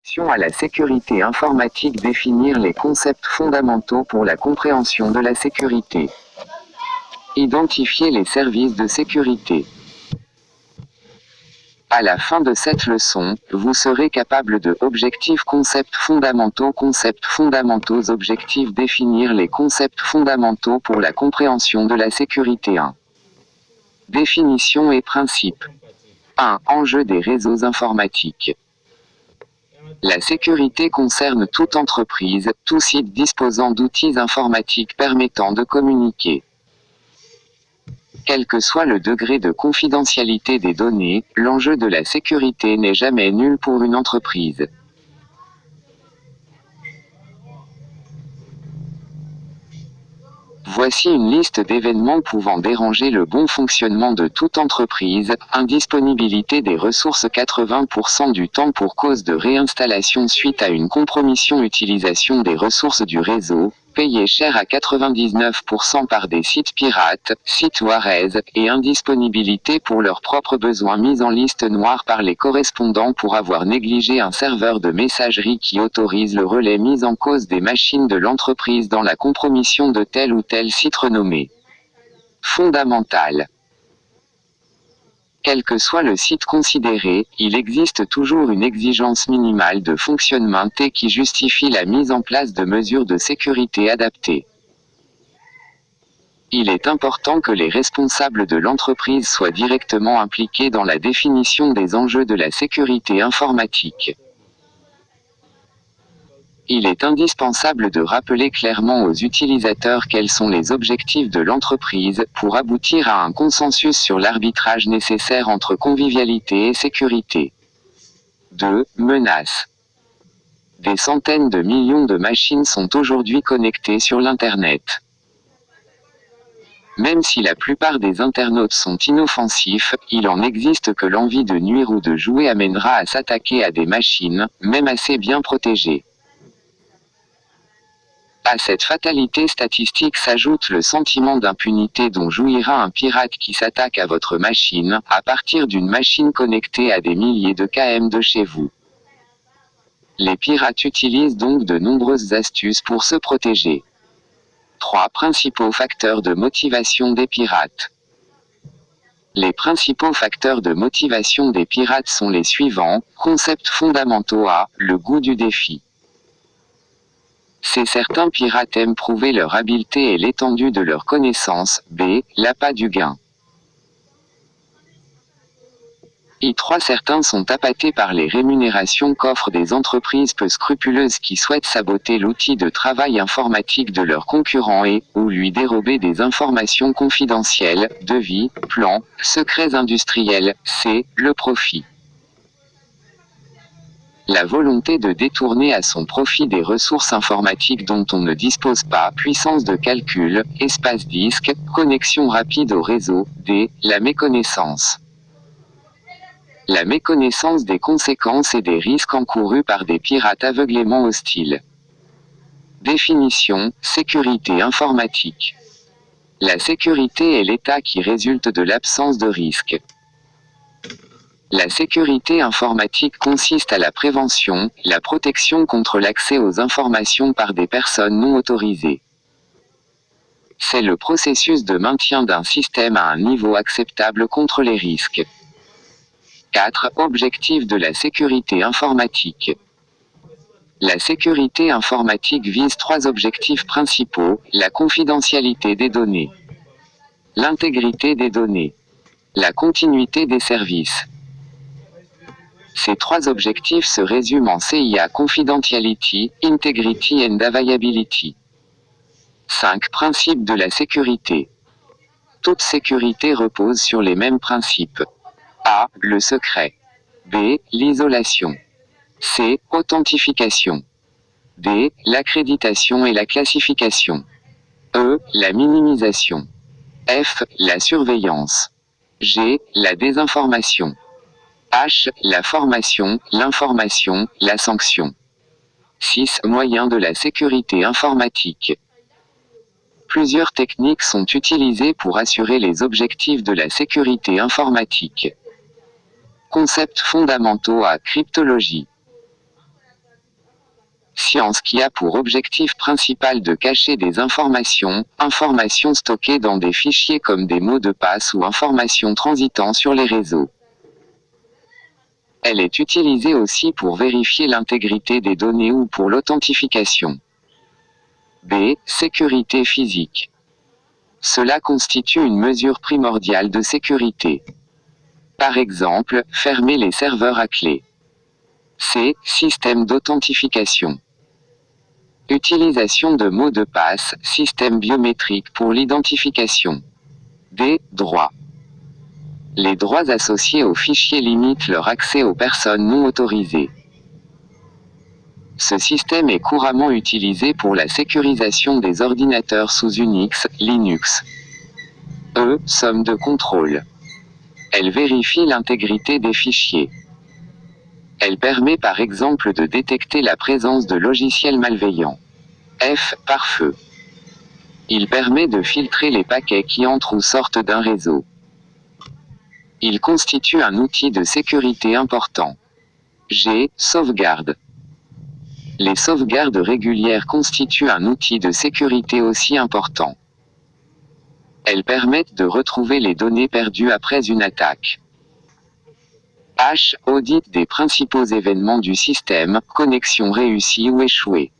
À la sécurité informatique, définir les concepts fondamentaux pour la compréhension de la sécurité. Identifier les services de sécurité. À la fin de cette leçon, vous serez capable de objectifs concepts fondamentaux objectifs définir les concepts fondamentaux pour la compréhension de la sécurité 1. Définition et principes. 1. Enjeu des réseaux informatiques. La sécurité concerne toute entreprise, tout site disposant d'outils informatiques permettant de communiquer. Quel que soit le degré de confidentialité des données, l'enjeu de la sécurité n'est jamais nul pour une entreprise. Voici une liste d'événements pouvant déranger le bon fonctionnement de toute entreprise. Indisponibilité des ressources 80% du temps pour cause de réinstallation suite à une compromission. Utilisation des ressources du réseau, payé cher à 99% par des sites pirates, sites Juarez, et indisponibilité pour leurs propres besoins. Mise en liste noire par les correspondants pour avoir négligé un serveur de messagerie qui autorise le relais. Mise en cause des machines de l'entreprise dans la compromission de tel ou tel site renommé. Fondamental. Quel que soit le site considéré, il existe toujours une exigence minimale de fonctionnement qui justifie la mise en place de mesures de sécurité adaptées. Il est important que les responsables de l'entreprise soient directement impliqués dans la définition des enjeux de la sécurité informatique. Il est indispensable de rappeler clairement aux utilisateurs quels sont les objectifs de l'entreprise pour aboutir à un consensus sur l'arbitrage nécessaire entre convivialité et sécurité. 2. Menaces. Des centaines de millions de machines sont aujourd'hui connectées sur l'Internet. Même si la plupart des internautes sont inoffensifs, il en existe que l'envie de nuire ou de jouer amènera à s'attaquer à des machines, même assez bien protégées. À cette fatalité statistique s'ajoute le sentiment d'impunité dont jouira un pirate qui s'attaque à votre machine, à partir d'une machine connectée à des milliers de km de chez vous. Les pirates utilisent donc de nombreuses astuces pour se protéger. 3 principaux facteurs de motivation des pirates. Les principaux facteurs de motivation des pirates sont les suivants. Concepts fondamentaux. A. Le goût du défi. Certains pirates aiment prouver leur habileté et l'étendue de leurs connaissances. B. L'appât du gain. 3. Certains sont appâtés par les rémunérations qu'offrent des entreprises peu scrupuleuses qui souhaitent saboter l'outil de travail informatique de leurs concurrents ou lui dérober des informations confidentielles, devis, plans, secrets industriels. C. Le profit. La volonté de détourner à son profit des ressources informatiques dont on ne dispose pas, puissance de calcul, espace disque, connexion rapide au réseau. D. La méconnaissance. La méconnaissance des conséquences et des risques encourus par des pirates aveuglément hostiles. Définition, sécurité informatique. La sécurité est l'état qui résulte de l'absence de risque. La sécurité informatique consiste à la prévention, la protection contre l'accès aux informations par des personnes non autorisées. C'est le processus de maintien d'un système à un niveau acceptable contre les risques. 4. Objectifs de la sécurité informatique. La sécurité informatique vise 3 objectifs principaux, la confidentialité des données, l'intégrité des données, la continuité des services. Ces 3 objectifs se résument en CIA: Confidentiality, Integrity and Availability. 5 principes de la sécurité. Toute sécurité repose sur les mêmes principes. A. Le secret. B. L'isolation. C. Authentification. D. L'accréditation et la classification. E. La minimisation. F. La surveillance. G. La désinformation. H. La formation, l'information, la sanction. 6. Moyens de la sécurité informatique. Plusieurs techniques sont utilisées pour assurer les objectifs de la sécurité informatique. Concepts fondamentaux. A. Cryptologie. science qui a pour objectif principal de cacher des informations stockées dans des fichiers comme des mots de passe ou informations transitant sur les réseaux. Elle est utilisée aussi pour vérifier l'intégrité des données ou pour l'authentification. B. Sécurité physique. Cela constitue une mesure primordiale de sécurité. Par exemple, fermer les serveurs à clé. C. Système d'authentification. Utilisation de mots de passe, système biométrique pour l'identification. D. Droits. Les droits associés aux fichiers limitent leur accès aux personnes non autorisées. Ce système est couramment utilisé pour la sécurisation des ordinateurs sous Unix, Linux. E. Somme de contrôle. Elle vérifie l'intégrité des fichiers. Elle permet par exemple de détecter la présence de logiciels malveillants. F. Pare-feu. Il permet de filtrer les paquets qui entrent ou sortent d'un réseau. Il constitue un outil de sécurité important. G. Sauvegarde. Les sauvegardes régulières constituent un outil de sécurité aussi important. Elles permettent de retrouver les données perdues après une attaque. H. Audit des principaux événements du système, connexion réussie ou échouée.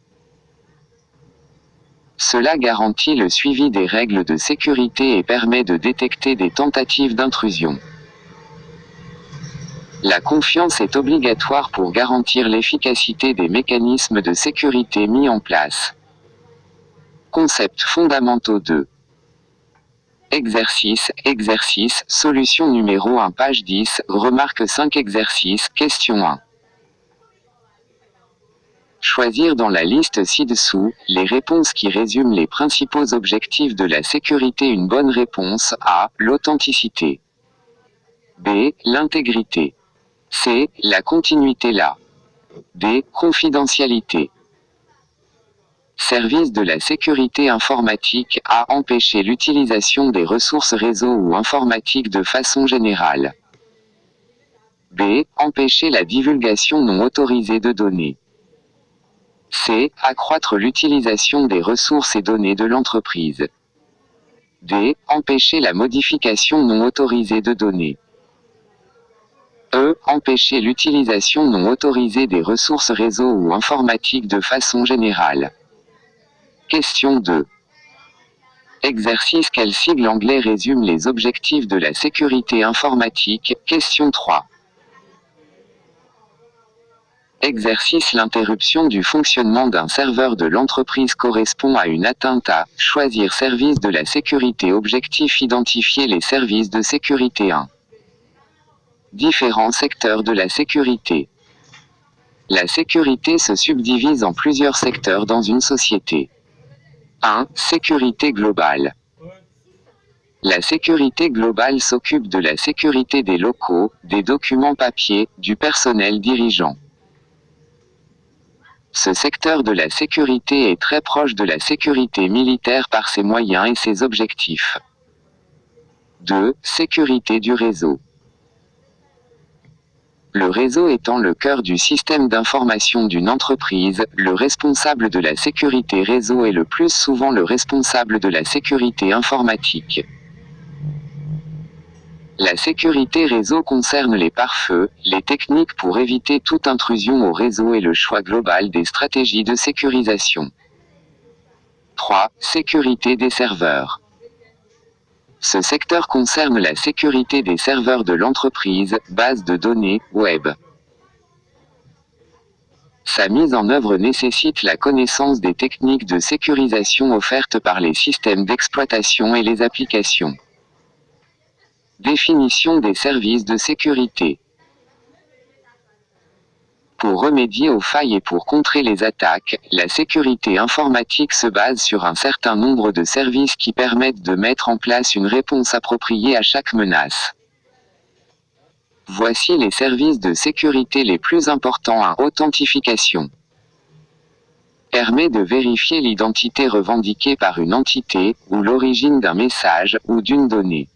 Cela garantit le suivi des règles de sécurité et permet de détecter des tentatives d'intrusion. La confiance est obligatoire pour garantir l'efficacité des mécanismes de sécurité mis en place. Concepts fondamentaux 2. Exercice, solution numéro 1 page 10, remarque 5 exercices, question 1. Choisir dans la liste ci-dessous, les réponses qui résument les principaux objectifs de la sécurité. Une bonne réponse. A. L'authenticité. B. L'intégrité. C. La continuité. La. D. Confidentialité. Service de la sécurité informatique. A. Empêcher l'utilisation des ressources réseau ou informatiques de façon générale. B. Empêcher la divulgation non autorisée de données. C. Accroître l'utilisation des ressources et données de l'entreprise. D. Empêcher la modification non autorisée de données. E. Empêcher l'utilisation non autorisée des ressources réseau ou informatiques de façon générale. Question 2. Exercice. Quel sigle anglais résume les objectifs de la sécurité informatique? Question 3. Exercice. L'interruption du fonctionnement d'un serveur de l'entreprise correspond à une atteinte à choisir service de la sécurité. Objectif. Identifier les services de sécurité. 1. Différents secteurs de la sécurité. La sécurité se subdivise en plusieurs secteurs dans une société. 1. Sécurité globale. La sécurité globale s'occupe de la sécurité des locaux, des documents papier, du personnel dirigeant. Ce secteur de la sécurité est très proche de la sécurité militaire par ses moyens et ses objectifs. 2. Sécurité du réseau. Le réseau étant le cœur du système d'information d'une entreprise, le responsable de la sécurité réseau est le plus souvent le responsable de la sécurité informatique. La sécurité réseau concerne les pare-feux, les techniques pour éviter toute intrusion au réseau et le choix global des stratégies de sécurisation. 3. Sécurité des serveurs. Ce secteur concerne la sécurité des serveurs de l'entreprise, base de données, web. Sa mise en œuvre nécessite la connaissance des techniques de sécurisation offertes par les systèmes d'exploitation et les applications. Définition des services de sécurité. Pour remédier aux failles et pour contrer les attaques, la sécurité informatique se base sur un certain nombre de services qui permettent de mettre en place une réponse appropriée à chaque menace. Voici les services de sécurité les plus importants. 1. Authentification. Permet de vérifier l'identité revendiquée par une entité, ou l'origine d'un message, ou d'une donnée.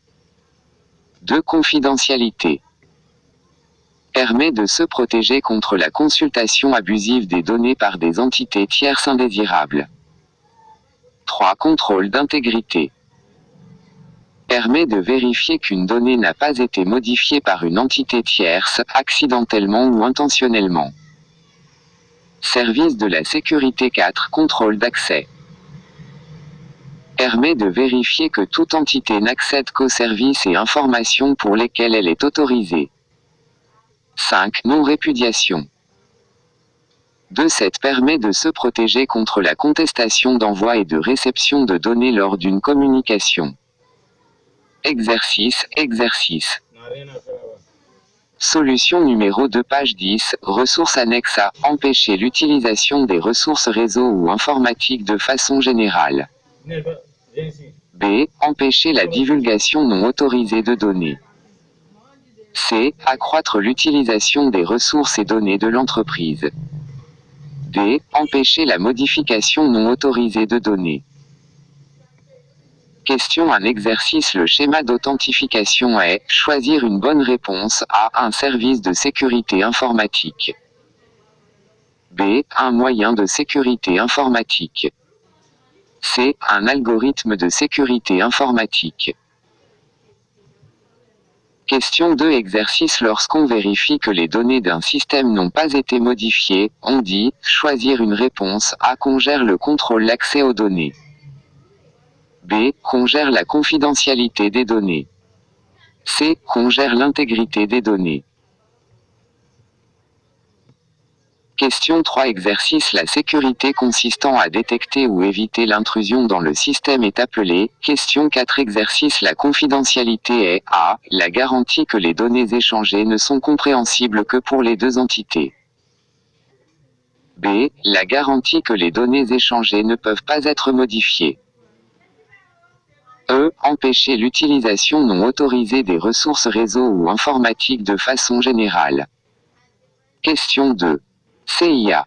2. Confidentialité. Permet de se protéger contre la consultation abusive des données par des entités tierces indésirables. 3. Contrôle d'intégrité. Permet de vérifier qu'une donnée n'a pas été modifiée par une entité tierce, accidentellement ou intentionnellement. Service de la sécurité. 4. Contrôle d'accès. Permet de vérifier que toute entité n'accède qu'aux services et informations pour lesquels elle est autorisée. 5. Non-répudiation. 2. Cette permet de se protéger contre la contestation d'envoi et de réception de données lors d'une communication. Exercice. Solution numéro 2, page 10, ressources annexes à empêcher l'utilisation des ressources réseau ou informatiques de façon générale. B. Empêcher la divulgation non autorisée de données. C. Accroître l'utilisation des ressources et données de l'entreprise. D. Empêcher la modification non autorisée de données. Question. Un exercice. Le schéma d'authentification est choisir une bonne réponse. A. Un service de sécurité informatique. B. Un moyen de sécurité informatique. C. Un algorithme de sécurité informatique. Question 2. Exercice. Lorsqu'on vérifie que les données d'un système n'ont pas été modifiées, on dit choisir une réponse. A. Qu'on gère le contrôle l'accès aux données. B. Qu'on gère la confidentialité des données. C. Qu'on gère l'intégrité des données. Question 3. Exercice. La sécurité consistant à détecter ou éviter l'intrusion dans le système est appelée. Question 4. Exercice. La confidentialité est A. La garantie que les données échangées ne sont compréhensibles que pour les deux entités. B. La garantie que les données échangées ne peuvent pas être modifiées. E. Empêcher l'utilisation non autorisée des ressources réseau ou informatiques de façon générale. Question 2. CIA.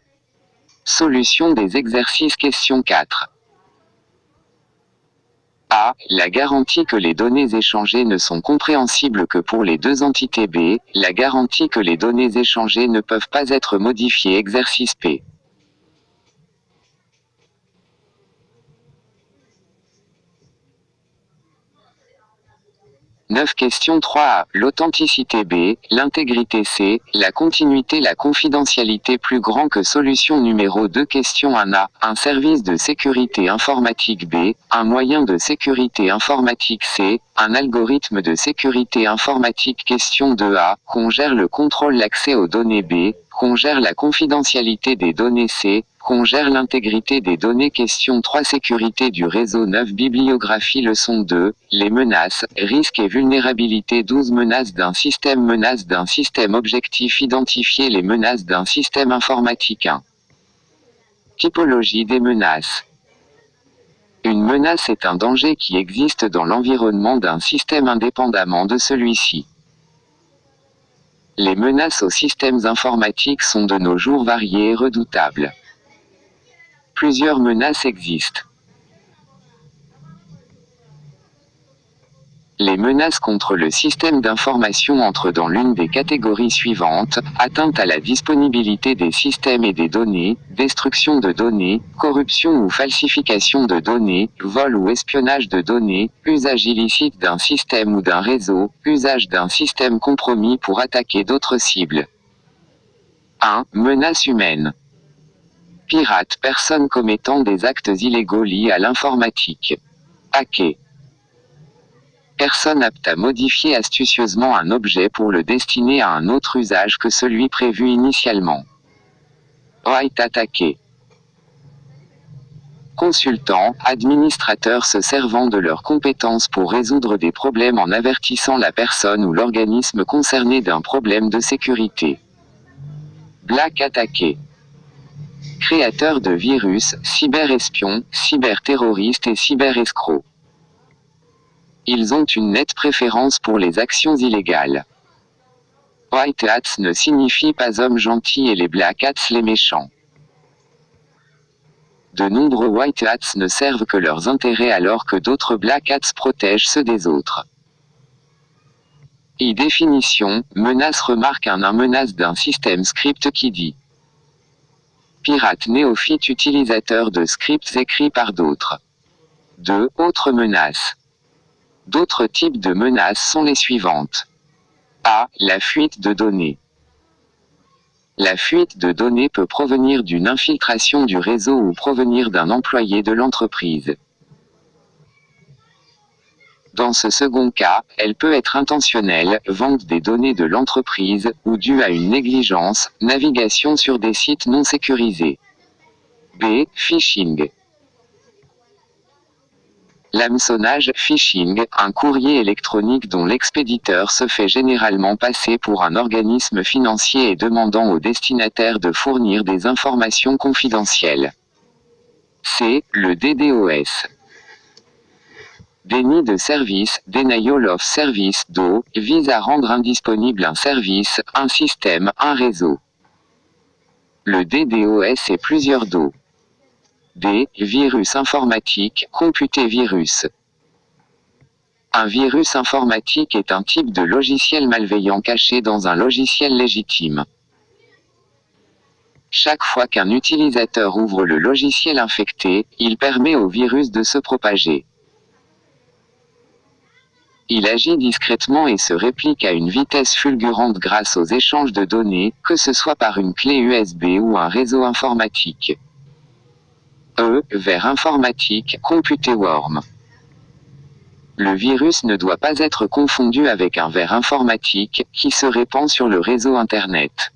Solution des exercices. Question 4. A. La garantie que les données échangées ne sont compréhensibles que pour les deux entités. B. La garantie que les données échangées ne peuvent pas être modifiées. Exercice P. 9. Question 3a. L'authenticité. B. L'intégrité. C. La continuité. La confidentialité. Plus grand que solution numéro 2. Question 1a. Un service de sécurité informatique. B. Un moyen de sécurité informatique. C. Un algorithme de sécurité informatique. Question 2a. Qu'on gère le contrôle l'accès aux données. B. Qu'on gère la confidentialité des données. C. Qu'on gère l'intégrité des données. Question 3. Sécurité du réseau. 9. Bibliographie. Leçon 2. Les menaces, risques et vulnérabilités. 12. Menaces d'un système. Menaces d'un système objectif. Identifier les menaces d'un système informatique. 1. Typologie des menaces. Une menace est un danger qui existe dans l'environnement d'un système indépendamment de celui-ci. Les menaces aux systèmes informatiques sont de nos jours variées et redoutables. Plusieurs menaces existent. Les menaces contre le système d'information entrent dans l'une des catégories suivantes: atteinte à la disponibilité des systèmes et des données, destruction de données, corruption ou falsification de données, vol ou espionnage de données, usage illicite d'un système ou d'un réseau, usage d'un système compromis pour attaquer d'autres cibles. 1. Menace humaine. Pirate, personne commettant des actes illégaux liés à l'informatique. Hacker. Personne apte à modifier astucieusement un objet pour le destiner à un autre usage que celui prévu initialement. White attaquer. Consultants, administrateurs se servant de leurs compétences pour résoudre des problèmes en avertissant la personne ou l'organisme concerné d'un problème de sécurité. Black attaquer. Créateur de virus, cyberespions, cyberterroristes et cyberescrocs. Ils ont une nette préférence pour les actions illégales. White hats ne signifie pas hommes gentils et les black hats les méchants. De nombreux white hats ne servent que leurs intérêts alors que d'autres black hats protègent ceux des autres. Définition, menace remarque un menace d'un système script qui dit pirate néophyte utilisateur de scripts écrits par d'autres. 2. Autres menaces. D'autres types de menaces sont les suivantes. A. La fuite de données. La fuite de données peut provenir d'une infiltration du réseau ou provenir d'un employé de l'entreprise. Dans ce second cas, elle peut être intentionnelle, vente des données de l'entreprise, ou due à une négligence, navigation sur des sites non sécurisés. B. Phishing. L'hameçonnage, phishing, un courrier électronique dont l'expéditeur se fait généralement passer pour un organisme financier et demandant au destinataire de fournir des informations confidentielles. C. Le DDoS. Déni de service, denial of service, DO, vise à rendre indisponible un service, un système, un réseau. Le DDoS est plusieurs DO. D. Virus informatique, computer virus. Un virus informatique est un type de logiciel malveillant caché dans un logiciel légitime. Chaque fois qu'un utilisateur ouvre le logiciel infecté, il permet au virus de se propager. Il agit discrètement et se réplique à une vitesse fulgurante grâce aux échanges de données, que ce soit par une clé USB ou un réseau informatique. E. Vers informatique, computer worm. Le virus ne doit pas être confondu avec un vers informatique, qui se répand sur le réseau Internet.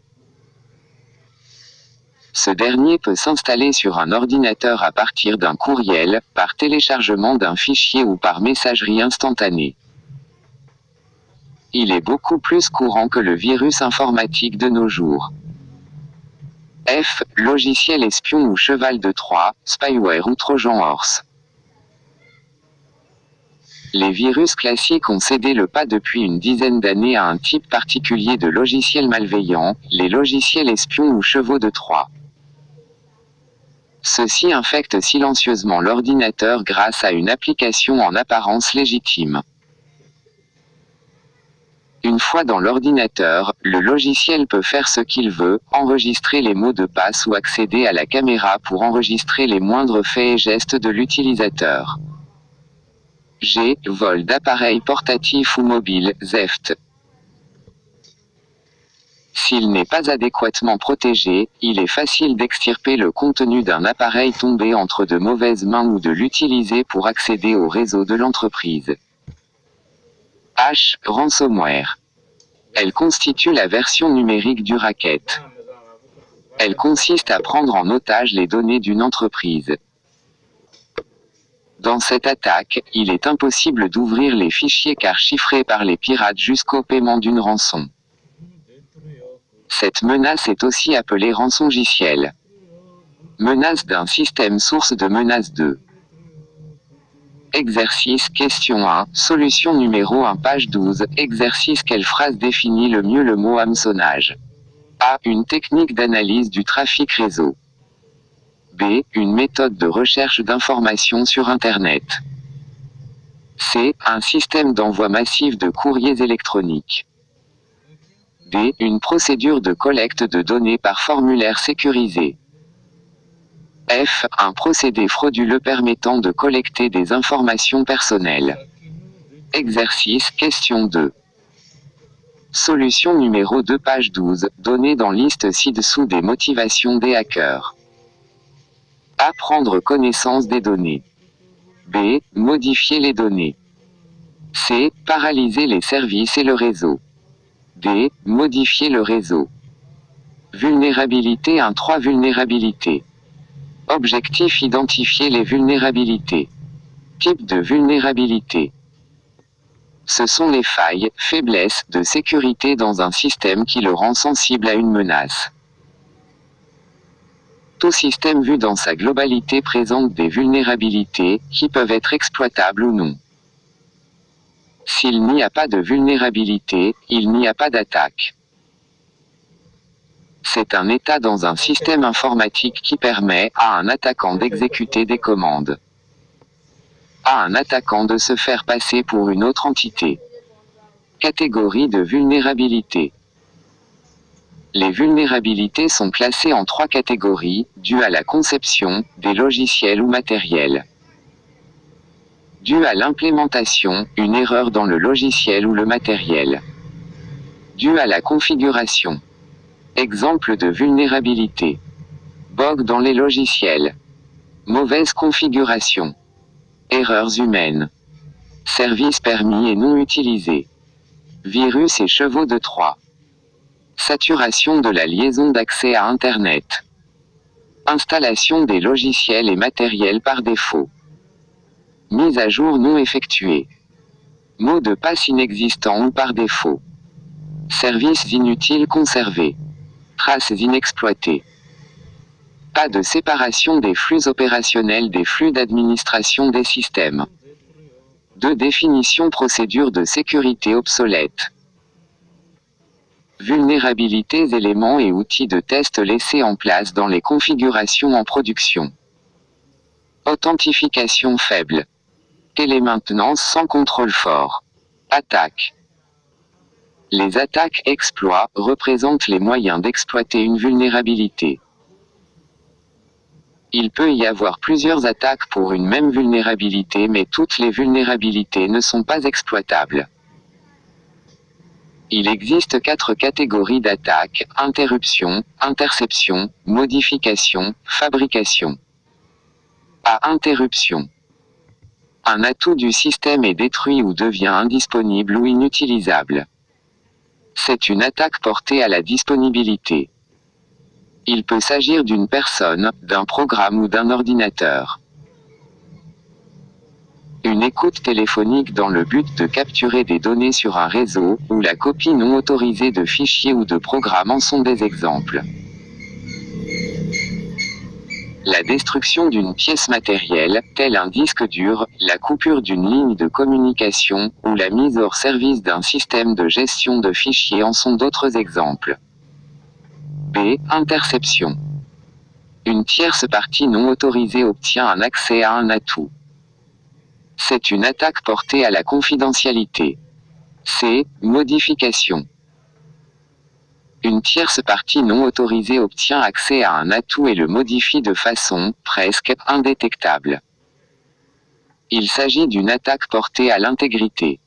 Ce dernier peut s'installer sur un ordinateur à partir d'un courriel, par téléchargement d'un fichier ou par messagerie instantanée. Il est beaucoup plus courant que le virus informatique de nos jours. F. Logiciel espion ou cheval de Troie, spyware ou trojan horse. Les virus classiques ont cédé le pas depuis une dizaine d'années à un type particulier de logiciel malveillant, les logiciels espions ou chevaux de Troie. Ceux-ci infectent silencieusement l'ordinateur grâce à une application en apparence légitime. Une fois dans l'ordinateur, le logiciel peut faire ce qu'il veut, enregistrer les mots de passe ou accéder à la caméra pour enregistrer les moindres faits et gestes de l'utilisateur. G. Vol d'appareils portatifs ou mobiles, theft. S'il n'est pas adéquatement protégé, il est facile d'extirper le contenu d'un appareil tombé entre de mauvaises mains ou de l'utiliser pour accéder au réseau de l'entreprise. H. Ransomware. Elle constitue la version numérique du racket. Elle consiste à prendre en otage les données d'une entreprise. Dans cette attaque, il est impossible d'ouvrir les fichiers car chiffrés par les pirates jusqu'au paiement d'une rançon. Cette menace est aussi appelée rançongiciel. Menace d'un système source de menace 2. Exercice question 1, solution numéro 1 page 12, exercice quelle phrase définit le mieux le mot hameçonnage? A. Une technique d'analyse du trafic réseau. B. Une méthode de recherche d'informations sur Internet. C. Un système d'envoi massif de courriers électroniques. D. Une procédure de collecte de données par formulaire sécurisé. F. Un procédé frauduleux permettant de collecter des informations personnelles. Exercice question 2. Solution numéro 2 page 12, données dans liste ci-dessous des motivations des hackers. A. Prendre connaissance des données. B. Modifier les données. C. Paralyser les services et le réseau. D. Modifier le réseau. Vulnérabilité 1.3 Vulnérabilité. Objectif identifier les vulnérabilités. Type de vulnérabilité. Ce sont les failles, faiblesses de sécurité dans un système qui le rend sensible à une menace. Tout système vu dans sa globalité présente des vulnérabilités, qui peuvent être exploitables ou non. S'il n'y a pas de vulnérabilité, il n'y a pas d'attaque. C'est un état dans un système informatique qui permet à un attaquant d'exécuter des commandes. À un attaquant de se faire passer pour une autre entité. Catégorie de vulnérabilité. Les vulnérabilités sont classées en 3 catégories, dues à la conception, des logiciels ou matériels. Due à l'implémentation, une erreur dans le logiciel ou le matériel. Due à la configuration. Exemple de vulnérabilité. Bug dans les logiciels. Mauvaise configuration. Erreurs humaines. Services permis et non utilisés. Virus et chevaux de Troie. Saturation de la liaison d'accès à Internet. Installation des logiciels et matériels par défaut. Mise à jour non effectuée. Mot de passe inexistant ou par défaut. Services inutiles conservés. Traces inexploitées. Pas de séparation des flux opérationnels des flux d'administration des systèmes. De définition procédure de sécurité obsolète. Vulnérabilités éléments et outils de test laissés en place dans les configurations en production. Authentification faible. Télémaintenance sans contrôle fort. Attaque. Les attaques exploits représentent les moyens d'exploiter une vulnérabilité. Il peut y avoir plusieurs attaques pour une même vulnérabilité, mais toutes les vulnérabilités ne sont pas exploitables. Il existe 4 catégories d'attaques: interruption, interception, modification, fabrication. À interruption. Un atout du système est détruit ou devient indisponible ou inutilisable. C'est une attaque portée à la disponibilité. Il peut s'agir d'une personne, d'un programme ou d'un ordinateur. Une écoute téléphonique dans le but de capturer des données sur un réseau, ou la copie non autorisée de fichiers ou de programmes en sont des exemples. La destruction d'une pièce matérielle, telle un disque dur, la coupure d'une ligne de communication, ou la mise hors service d'un système de gestion de fichiers en sont d'autres exemples. B. Interception. Une tierce partie non autorisée obtient un accès à un atout. C'est une attaque portée à la confidentialité. C. Modification. Une tierce partie non autorisée obtient accès à un atout et le modifie de façon, presque, indétectable. Il s'agit d'une attaque portée à l'intégrité.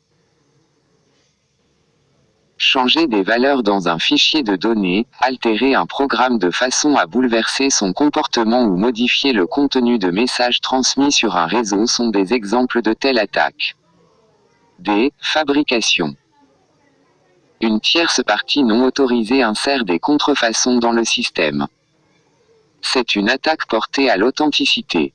Changer des valeurs dans un fichier de données, altérer un programme de façon à bouleverser son comportement ou modifier le contenu de messages transmis sur un réseau sont des exemples de telle attaque. D. Fabrication. Une tierce partie non autorisée insère des contrefaçons dans le système. C'est une attaque portée à l'authenticité.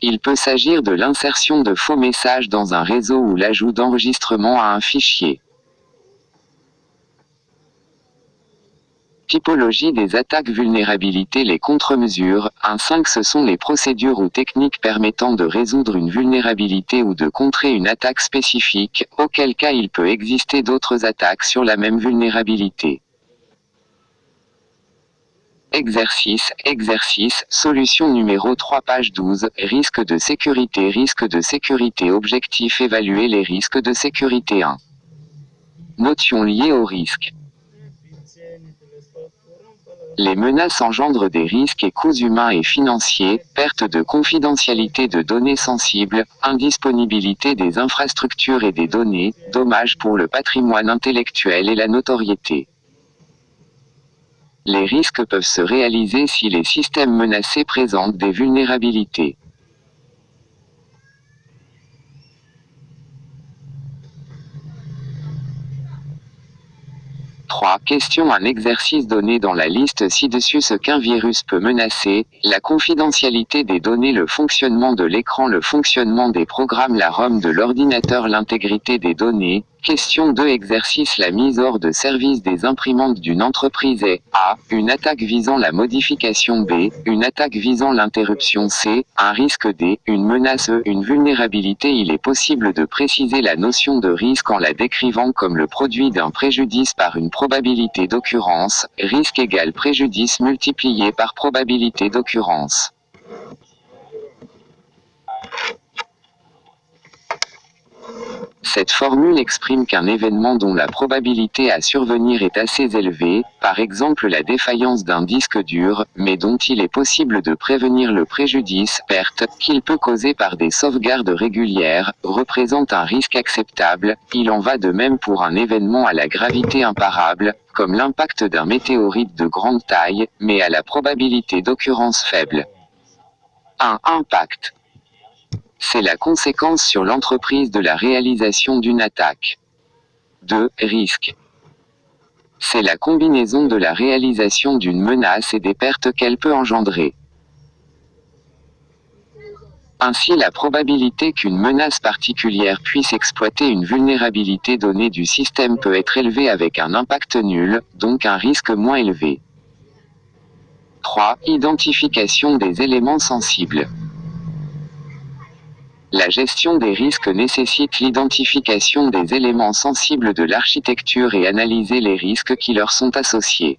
Il peut s'agir de l'insertion de faux messages dans un réseau ou l'ajout d'enregistrements à un fichier. Typologie des attaques vulnérabilité. Les contre-mesures. 1.5 Ce sont les procédures ou techniques permettant de résoudre une vulnérabilité ou de contrer une attaque spécifique, auquel cas il peut exister d'autres attaques sur la même vulnérabilité. Exercice, solution numéro 3 page 12, risque de sécurité objectif évaluer les risques de sécurité 1. Notions liées au risque. Les menaces engendrent des risques et coûts humains et financiers, perte de confidentialité de données sensibles, indisponibilité des infrastructures et des données, dommages pour le patrimoine intellectuel et la notoriété. Les risques peuvent se réaliser si les systèmes menacés présentent des vulnérabilités. Question. Un exercice donné dans la liste ci-dessus ce qu'un virus peut menacer: la confidentialité des données, le fonctionnement de l'écran, le fonctionnement des programmes, la ROM de l'ordinateur, l'intégrité des données. Question 2. Exercice. La mise hors de service des imprimantes d'une entreprise est: A. Une attaque visant la modification. B. Une attaque visant l'interruption. C. Un risque. D. Une menace. E. Une vulnérabilité. Il est possible de préciser la notion de risque en la décrivant comme le produit d'un préjudice par une probabilité d'occurrence, risque égale préjudice multiplié par probabilité d'occurrence. Cette formule exprime qu'un événement dont la probabilité à survenir est assez élevée, par exemple la défaillance d'un disque dur, mais dont il est possible de prévenir le préjudice, perte, qu'il peut causer par des sauvegardes régulières, représente un risque acceptable. Il en va de même pour un événement à la gravité imparable, comme l'impact d'un météorite de grande taille, mais à la probabilité d'occurrence faible. 1. Impact. C'est la conséquence sur l'entreprise de la réalisation d'une attaque. 2. Risque. C'est la combinaison de la réalisation d'une menace et des pertes qu'elle peut engendrer. Ainsi, la probabilité qu'une menace particulière puisse exploiter une vulnérabilité donnée du système peut être élevée avec un impact nul, donc un risque moins élevé. 3. Identification des éléments sensibles. La gestion des risques nécessite l'identification des éléments sensibles de l'architecture et analyser les risques qui leur sont associés.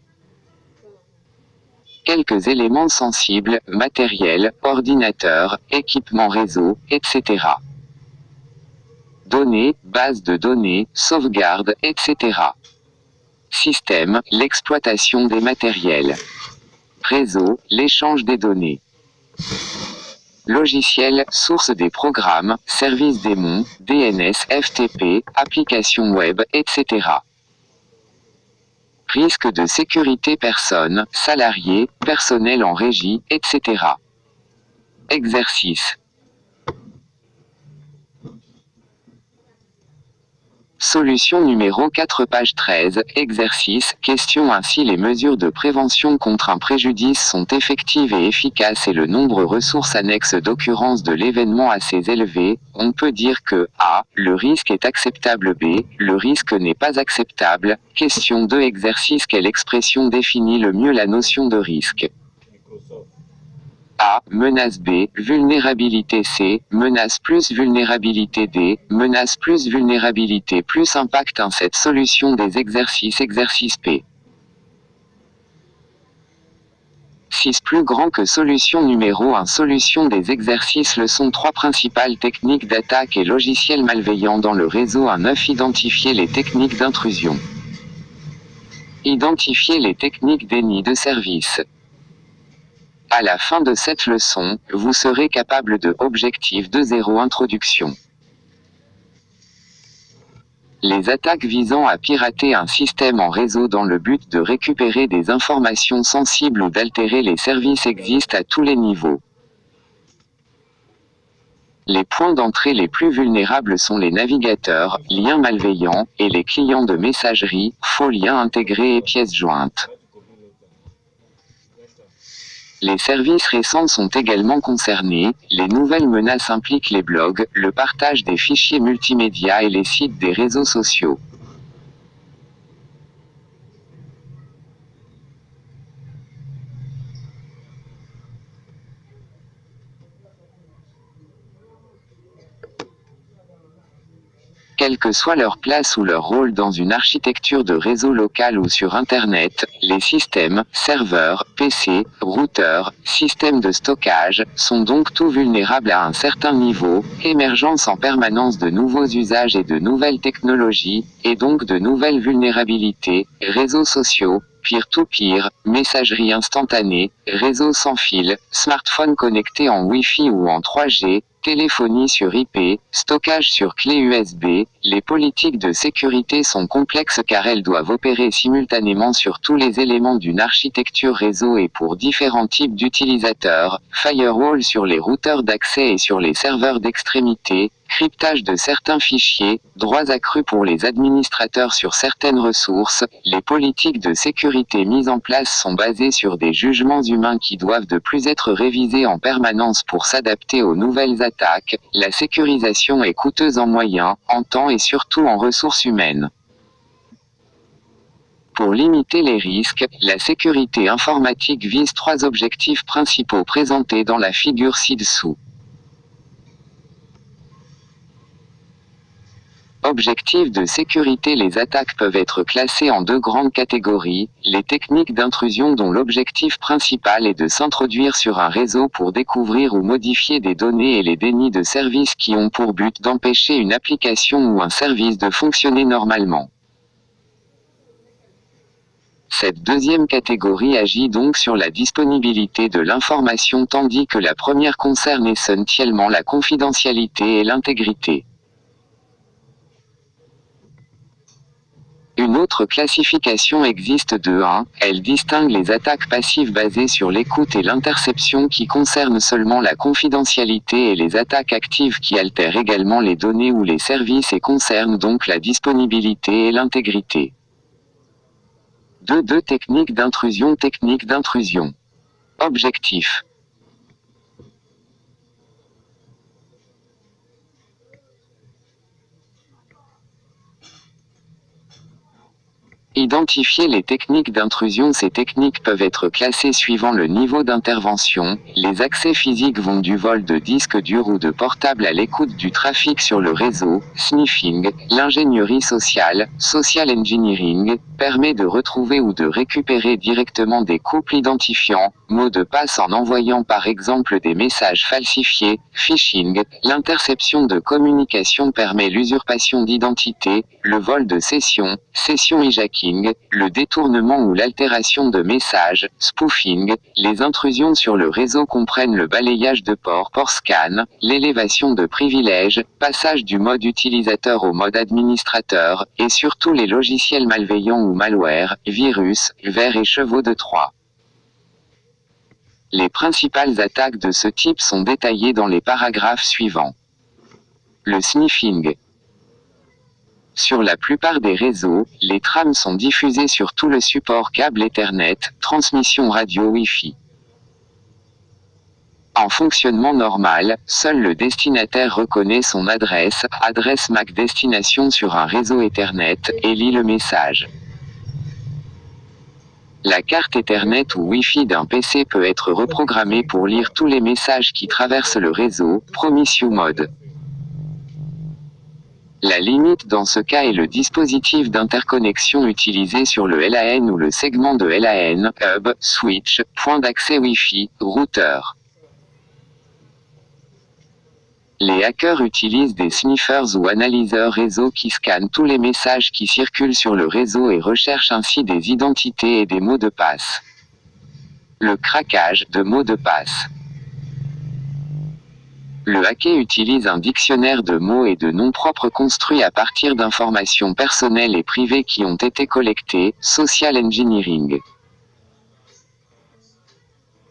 Quelques éléments sensibles, matériel, ordinateur, équipement réseau, etc. Données, base de données, sauvegarde, etc. Système, l'exploitation des matériels. Réseau, l'échange des données. Logiciel, source des programmes, services démon, DNS, FTP, applications web, etc. Risque de sécurité personnes, salariés, personnel en régie, etc. Exercice. Solution numéro 4 page 13, exercice, question. Ainsi les mesures de prévention contre un préjudice sont effectives et efficaces et le nombre ressources annexes d'occurrence de l'événement assez élevé, on peut dire que A. Le risque est acceptable. B. Le risque n'est pas acceptable. Question 2 exercice. Quelle expression définit le mieux la notion de risque? A. Menace. B. Vulnérabilité. C. Menace plus vulnérabilité. D. Menace plus vulnérabilité plus impact. 1. Cette solution des exercices. Exercice P. 6 plus grand que solution numéro 1. Solution des exercices. Leçon 3 principales techniques d'attaque et logiciels malveillants dans le réseau. 1. 9 Identifier les techniques d'intrusion. Identifier les techniques déni de service. À la fin de cette leçon, vous serez capable de Objectif 2.0 Introduction. Les attaques visant à pirater un système en réseau dans le but de récupérer des informations sensibles ou d'altérer les services existent à tous les niveaux. Les points d'entrée les plus vulnérables sont les navigateurs, liens malveillants, et les clients de messagerie, faux liens intégrés et pièces jointes. Les services récents sont également concernés. Les nouvelles menaces impliquent les blogs, le partage des fichiers multimédia et les sites des réseaux sociaux. Quelle que soit leur place ou leur rôle dans une architecture de réseau local ou sur Internet, les systèmes, serveurs, PC, routeurs, systèmes de stockage, sont donc tous vulnérables à un certain niveau. Émergence en permanence de nouveaux usages et de nouvelles technologies, et donc de nouvelles vulnérabilités, réseaux sociaux, peer-to-peer, messagerie instantanée, réseau sans fil, smartphone connecté en Wi-Fi ou en 3G, téléphonie sur IP, stockage sur clé USB, les politiques de sécurité sont complexes car elles doivent opérer simultanément sur tous les éléments d'une architecture réseau et pour différents types d'utilisateurs, firewall sur les routeurs d'accès et sur les serveurs d'extrémité, cryptage de certains fichiers, droits accrus pour les administrateurs sur certaines ressources. Les politiques de sécurité mises en place sont basées sur des jugements humains qui doivent de plus être révisés en permanence pour s'adapter aux nouvelles attaques. La sécurisation est coûteuse en moyens, en temps et surtout en ressources humaines. Pour limiter les risques, la sécurité informatique vise 3 objectifs principaux présentés dans la figure ci-dessous. Objectif de sécurité. Les attaques peuvent être classées en deux grandes catégories, les techniques d'intrusion dont l'objectif principal est de s'introduire sur un réseau pour découvrir ou modifier des données et les dénis de service qui ont pour but d'empêcher une application ou un service de fonctionner normalement. Cette deuxième catégorie agit donc sur la disponibilité de l'information tandis que la première concerne essentiellement la confidentialité et l'intégrité. Une autre classification existe de 1, elle distingue les attaques passives basées sur l'écoute et l'interception qui concernent seulement la confidentialité et les attaques actives qui altèrent également les données ou les services et concernent donc la disponibilité et l'intégrité. 2. Technique d'intrusion. Technique d'intrusion. Objectif. Identifier les techniques d'intrusion. Ces techniques peuvent être classées suivant le niveau d'intervention. Les accès physiques vont du vol de disques durs ou de portables à l'écoute du trafic sur le réseau. Sniffing, l'ingénierie sociale, social engineering, permet de retrouver ou de récupérer directement des couples identifiants, mots de passe en envoyant par exemple des messages falsifiés. Phishing, l'interception de communication permet l'usurpation d'identité, le vol de session hijacking, le détournement ou l'altération de messages. Spoofing, les intrusions sur le réseau comprennent le balayage de port scan, l'élévation de privilèges, passage du mode utilisateur au mode administrateur, et surtout les logiciels malveillants ou malware, virus, vers et chevaux de Troie. Les principales attaques de ce type sont détaillées dans les paragraphes suivants. Le sniffing. Sur la plupart des réseaux, les trames sont diffusées sur tout le support câble Ethernet, transmission radio Wi-Fi. En fonctionnement normal, seul le destinataire reconnaît son adresse MAC destination sur un réseau Ethernet, et lit le message. La carte Ethernet ou Wi-Fi d'un PC peut être reprogrammée pour lire tous les messages qui traversent le réseau, Promiscu Mode. La limite dans ce cas est le dispositif d'interconnexion utilisé sur le LAN ou le segment de LAN, hub, switch, point d'accès Wi-Fi, routeur. Les hackers utilisent des sniffers ou analyseurs réseau qui scannent tous les messages qui circulent sur le réseau et recherchent ainsi des identités et des mots de passe. Le craquage de mots de passe. Le hacker utilise un dictionnaire de mots et de noms propres construit à partir d'informations personnelles et privées qui ont été collectées, social engineering.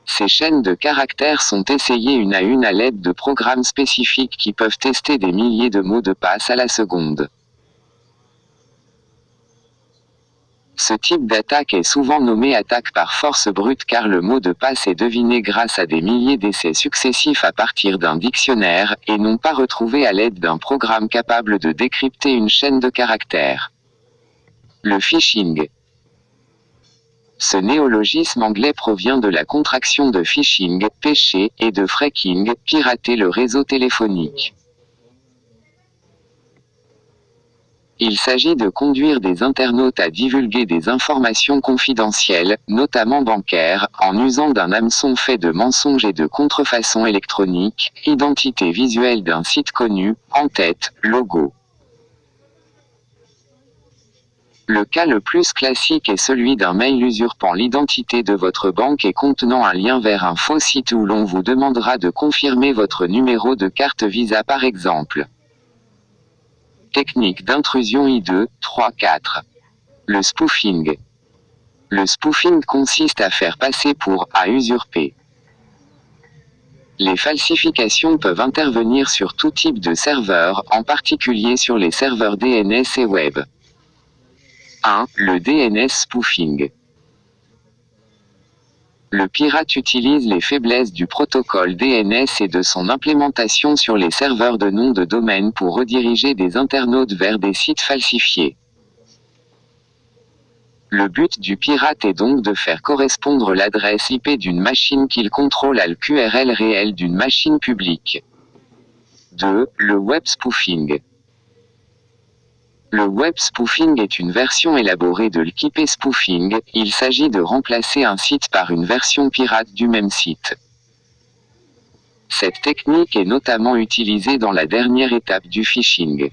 Ces chaînes de caractères sont essayées une à une à l'aide de programmes spécifiques qui peuvent tester des milliers de mots de passe à la seconde. Ce type d'attaque est souvent nommé attaque par force brute car le mot de passe est deviné grâce à des milliers d'essais successifs à partir d'un dictionnaire, et non pas retrouvé à l'aide d'un programme capable de décrypter une chaîne de caractères. Le phishing. Ce néologisme anglais provient de la contraction de phishing, pêcher, et de phreaking, pirater le réseau téléphonique. Il s'agit de conduire des internautes à divulguer des informations confidentielles, notamment bancaires, en usant d'un hameçon fait de mensonges et de contrefaçons électroniques, identité visuelle d'un site connu, en-tête, logo. Le cas le plus classique est celui d'un mail usurpant l'identité de votre banque et contenant un lien vers un faux site où l'on vous demandera de confirmer votre numéro de carte Visa par exemple. Technique d'intrusion I2, 3, 4. Le spoofing. Le spoofing consiste à faire passer pour « à usurper ». Les falsifications peuvent intervenir sur tout type de serveur, en particulier sur les serveurs DNS et web. 1. Le DNS spoofing. Le pirate utilise les faiblesses du protocole DNS et de son implémentation sur les serveurs de nom de domaine pour rediriger des internautes vers des sites falsifiés. Le but du pirate est donc de faire correspondre l'adresse IP d'une machine qu'il contrôle à l'URL réel d'une machine publique. 2. Le web spoofing. Le web spoofing est une version élaborée de l'KP spoofing, il s'agit de remplacer un site par une version pirate du même site. Cette technique est notamment utilisée dans la dernière étape du phishing.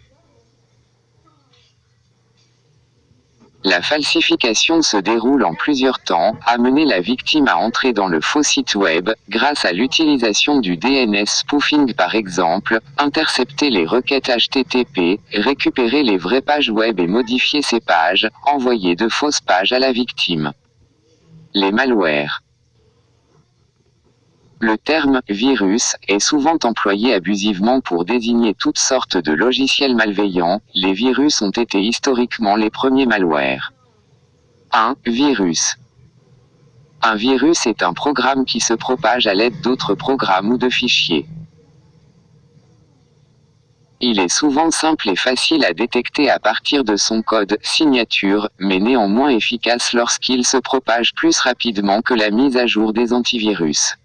La falsification se déroule en plusieurs temps, amener la victime à entrer dans le faux site web, grâce à l'utilisation du DNS spoofing par exemple, intercepter les requêtes HTTP, récupérer les vraies pages web et modifier ces pages, envoyer de fausses pages à la victime. Les malwares. Le terme « virus » est souvent employé abusivement pour désigner toutes sortes de logiciels malveillants. Les virus ont été historiquement les premiers malwares. 1. Virus. Un virus est un programme qui se propage à l'aide d'autres programmes ou de fichiers. Il est souvent simple et facile à détecter à partir de son code signature, mais néanmoins efficace lorsqu'il se propage plus rapidement que la mise à jour des antivirus.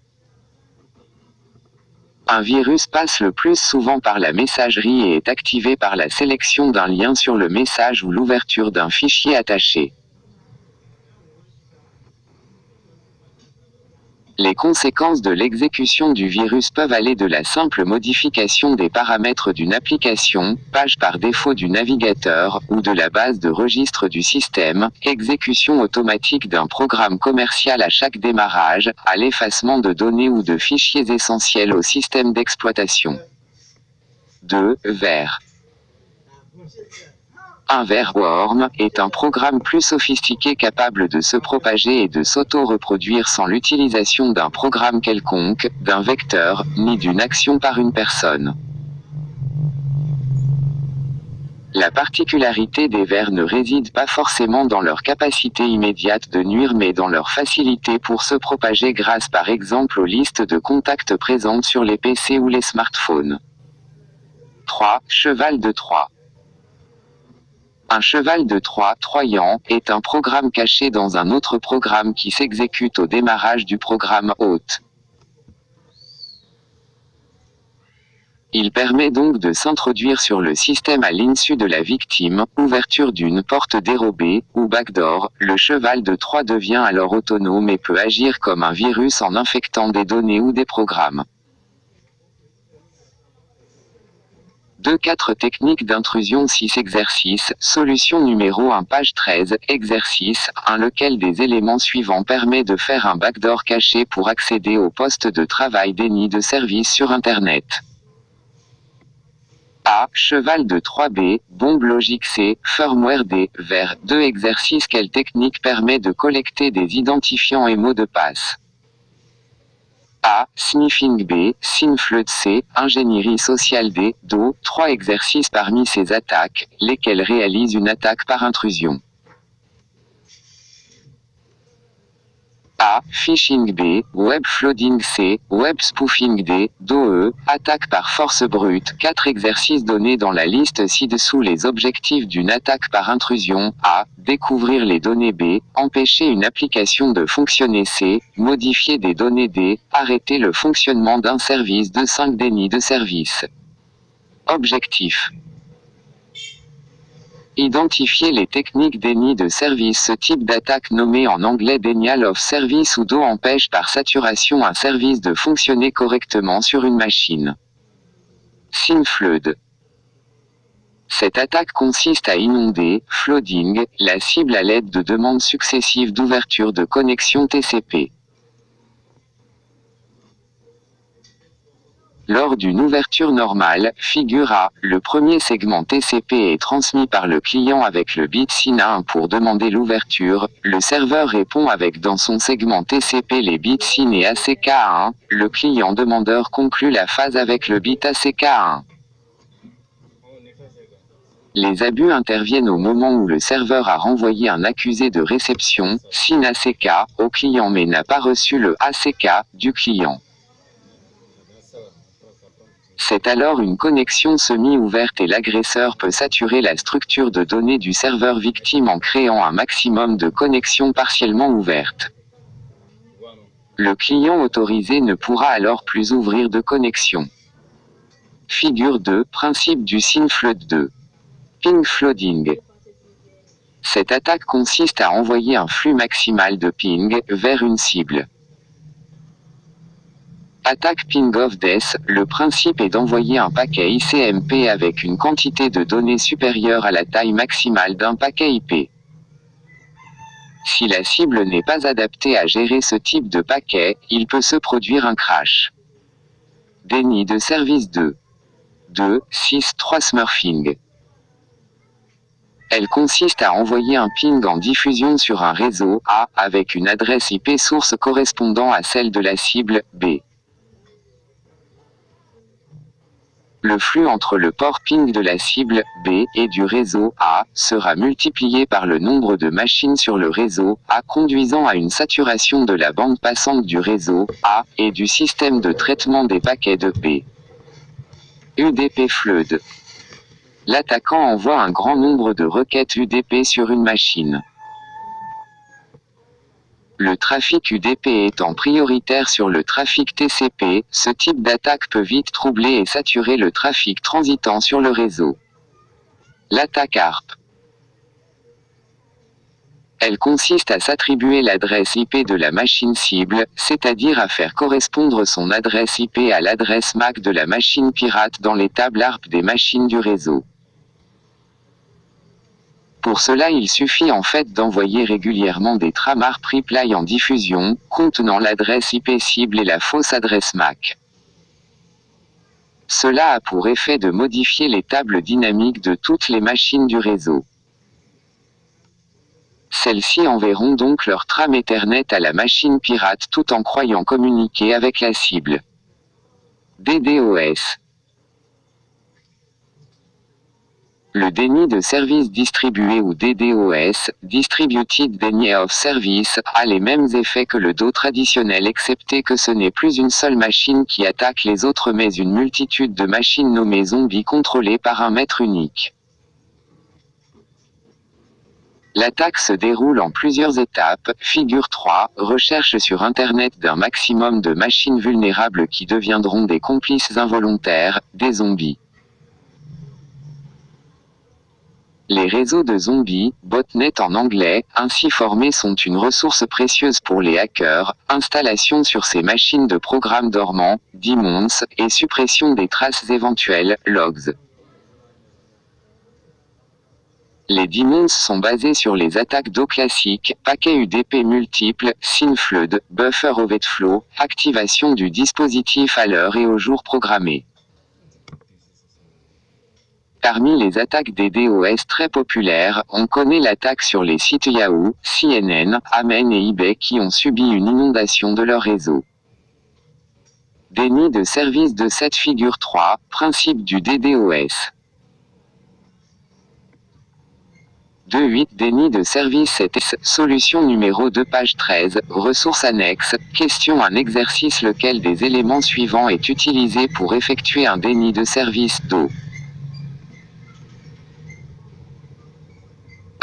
Un virus passe le plus souvent par la messagerie et est activé par la sélection d'un lien sur le message ou l'ouverture d'un fichier attaché. Les conséquences de l'exécution du virus peuvent aller de la simple modification des paramètres d'une application, page par défaut du navigateur, ou de la base de registre du système, exécution automatique d'un programme commercial à chaque démarrage, à l'effacement de données ou de fichiers essentiels au système d'exploitation. 2. Ver. Un verworm est un programme plus sophistiqué capable de se propager et de s'auto-reproduire sans l'utilisation d'un programme quelconque, d'un vecteur, ni d'une action par une personne. La particularité des vers ne réside pas forcément dans leur capacité immédiate de nuire mais dans leur facilité pour se propager grâce par exemple aux listes de contacts présentes sur les PC ou les smartphones. 3. Cheval de Troie. Un cheval de Troie, Troyan, est un programme caché dans un autre programme qui s'exécute au démarrage du programme hôte. Il permet donc de s'introduire sur le système à l'insu de la victime, ouverture d'une porte dérobée, ou backdoor. Le cheval de Troie devient alors autonome et peut agir comme un virus en infectant des données ou des programmes. 2-4 techniques d'intrusion 6 exercices, solution numéro 1 page 13, exercice 1 lequel des éléments suivants permet de faire un backdoor caché pour accéder au poste de travail déni de service sur Internet. A. Cheval de 3B, bombe logique C, firmware D, vers 2 exercices. Quelle technique permet de collecter des identifiants et mots de passe? A. Sniffing B, SynFlood C, ingénierie sociale D, DO, 3 exercices parmi ces attaques, lesquelles réalisent une attaque par intrusion. A. Phishing B, Web Flooding C, Web Spoofing D, DOE, attaque par force brute. 4 exercices donnés dans la liste ci-dessous. Les objectifs d'une attaque par intrusion. A. Découvrir les données B, empêcher une application de fonctionner. C. Modifier des données D, arrêter le fonctionnement d'un service. De 5 déni de service. Objectif. Identifier les techniques déni de service. Ce type d'attaque nommé en anglais denial of service ou DO empêche par saturation un service de fonctionner correctement sur une machine. SynFlood. Cette attaque consiste à inonder, flooding, la cible à l'aide de demandes successives d'ouverture de connexion TCP. Lors d'une ouverture normale, figure A, le premier segment TCP est transmis par le client avec le bit SYN 1 pour demander l'ouverture, le serveur répond avec dans son segment TCP les bits SYN et ACK1, le client demandeur conclut la phase avec le bit ACK1. Les abus interviennent au moment où le serveur a renvoyé un accusé de réception, SYN ACK, au client mais n'a pas reçu le ACK du client. C'est alors une connexion semi-ouverte et l'agresseur peut saturer la structure de données du serveur victime en créant un maximum de connexions partiellement ouvertes. Le client autorisé ne pourra alors plus ouvrir de connexion. Figure 2, principe du SynFlood 2. Ping flooding. Cette attaque consiste à envoyer un flux maximal de ping vers une cible. Attaque ping of death, le principe est d'envoyer un paquet ICMP avec une quantité de données supérieure à la taille maximale d'un paquet IP. Si la cible n'est pas adaptée à gérer ce type de paquet, il peut se produire un crash. Déni de service 2. 2.6.3 Smurfing. Elle consiste à envoyer un ping en diffusion sur un réseau A avec une adresse IP source correspondant à celle de la cible B. Le flux entre le port ping de la cible B et du réseau A sera multiplié par le nombre de machines sur le réseau A, conduisant à une saturation de la bande passante du réseau A et du système de traitement des paquets de B. UDP Flood. L'attaquant envoie un grand nombre de requêtes UDP sur une machine. Le trafic UDP étant prioritaire sur le trafic TCP, ce type d'attaque peut vite troubler et saturer le trafic transitant sur le réseau. L'attaque ARP. Elle consiste à s'attribuer l'adresse IP de la machine cible, c'est-à-dire à faire correspondre son adresse IP à l'adresse MAC de la machine pirate dans les tables ARP des machines du réseau. Pour cela, il suffit en fait d'envoyer régulièrement des trames ARP reply en diffusion, contenant l'adresse IP cible et la fausse adresse MAC. Cela a pour effet de modifier les tables dynamiques de toutes les machines du réseau. Celles-ci enverront donc leur trame Ethernet à la machine pirate tout en croyant communiquer avec la cible. DDoS. Le déni de service distribué ou DDoS, Distributed Denial of Service, a les mêmes effets que le DDoS traditionnel excepté que ce n'est plus une seule machine qui attaque les autres mais une multitude de machines nommées zombies contrôlées par un maître unique. L'attaque se déroule en plusieurs étapes. Figure 3, recherche sur Internet d'un maximum de machines vulnérables qui deviendront des complices involontaires, des zombies. Les réseaux de zombies, botnets en anglais, ainsi formés sont une ressource précieuse pour les hackers, installation sur ces machines de programmes dormants, daemons, et suppression des traces éventuelles, logs. Les daemons sont basés sur les attaques d'eau classiques, paquets UDP multiples, SYN flood, buffer overflow, activation du dispositif à l'heure et au jour programmé. Parmi les attaques DDoS très populaires, on connaît l'attaque sur les sites Yahoo, CNN, Amen et eBay qui ont subi une inondation de leur réseau. Déni de service de cette figure 3, principe du DDoS. 2.8 Déni de service 7 solution numéro 2 page 13, ressources annexes, question un exercice lequel des éléments suivants est utilisé pour effectuer un déni de service d'eau.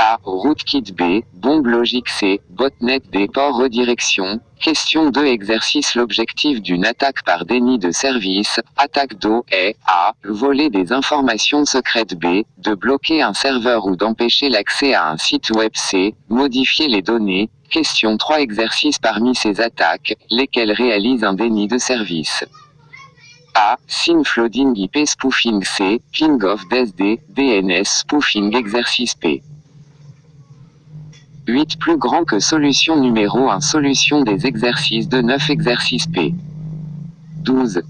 A. Rootkit B. Bombe logique C. Botnet D. Port redirection. Question 2 Exercice L'objectif d'une attaque par déni de service, attaque d'eau est A. Voler des informations secrètes B. De bloquer un serveur ou d'empêcher l'accès à un site web C. Modifier les données. Question 3 Exercices parmi ces attaques, lesquelles réalisent un déni de service. A. SYN flooding IP spoofing C. Ping of death D. DNS spoofing exercice P. 8 plus grand que solution numéro 1 Solution des exercices de 9 exercice P. 12.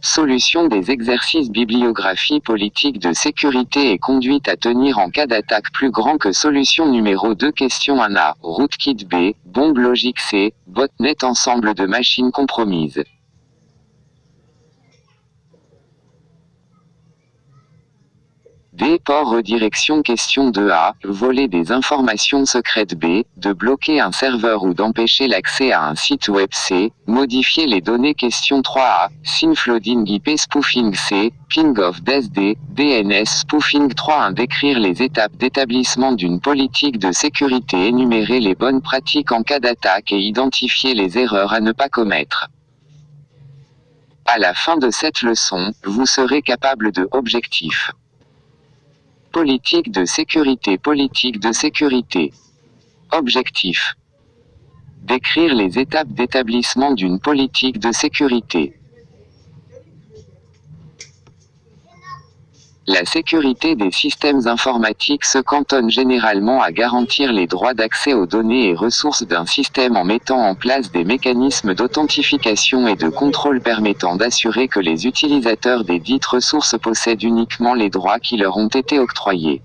Solution des exercices Bibliographie politique de sécurité et conduite à tenir en cas d'attaque plus grand que solution numéro 2 Question 1A. Rootkit B. Bombe logique C. Botnet ensemble de machines compromises. D. Port redirection Question 2A. Voler des informations secrètes B. De bloquer un serveur ou d'empêcher l'accès à un site web C. Modifier les données Question 3A. SYN flooding IP spoofing C. Ping of death D. DNS spoofing 3 Décrire les étapes d'établissement d'une politique de sécurité. Énumérer les bonnes pratiques en cas d'attaque et identifier les erreurs à ne pas commettre. À la fin de cette leçon, vous serez capable de objectif. Politique de sécurité. Politique de sécurité. Objectif. Décrire les étapes d'établissement d'une politique de sécurité. La sécurité des systèmes informatiques se cantonne généralement à garantir les droits d'accès aux données et ressources d'un système en mettant en place des mécanismes d'authentification et de contrôle permettant d'assurer que les utilisateurs des dites ressources possèdent uniquement les droits qui leur ont été octroyés.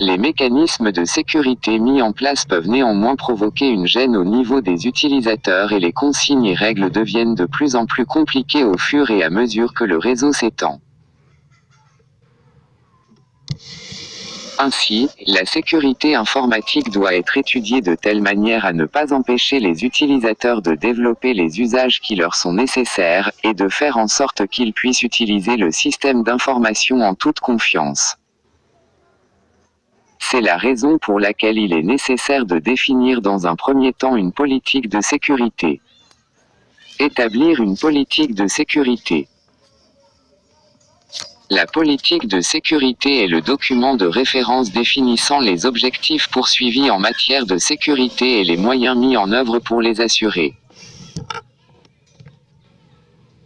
Les mécanismes de sécurité mis en place peuvent néanmoins provoquer une gêne au niveau des utilisateurs et les consignes et règles deviennent de plus en plus compliquées au fur et à mesure que le réseau s'étend. Ainsi, la sécurité informatique doit être étudiée de telle manière à ne pas empêcher les utilisateurs de développer les usages qui leur sont nécessaires, et de faire en sorte qu'ils puissent utiliser le système d'information en toute confiance. C'est la raison pour laquelle il est nécessaire de définir dans un premier temps une politique de sécurité. Établir une politique de sécurité. La politique de sécurité est le document de référence définissant les objectifs poursuivis en matière de sécurité et les moyens mis en œuvre pour les assurer.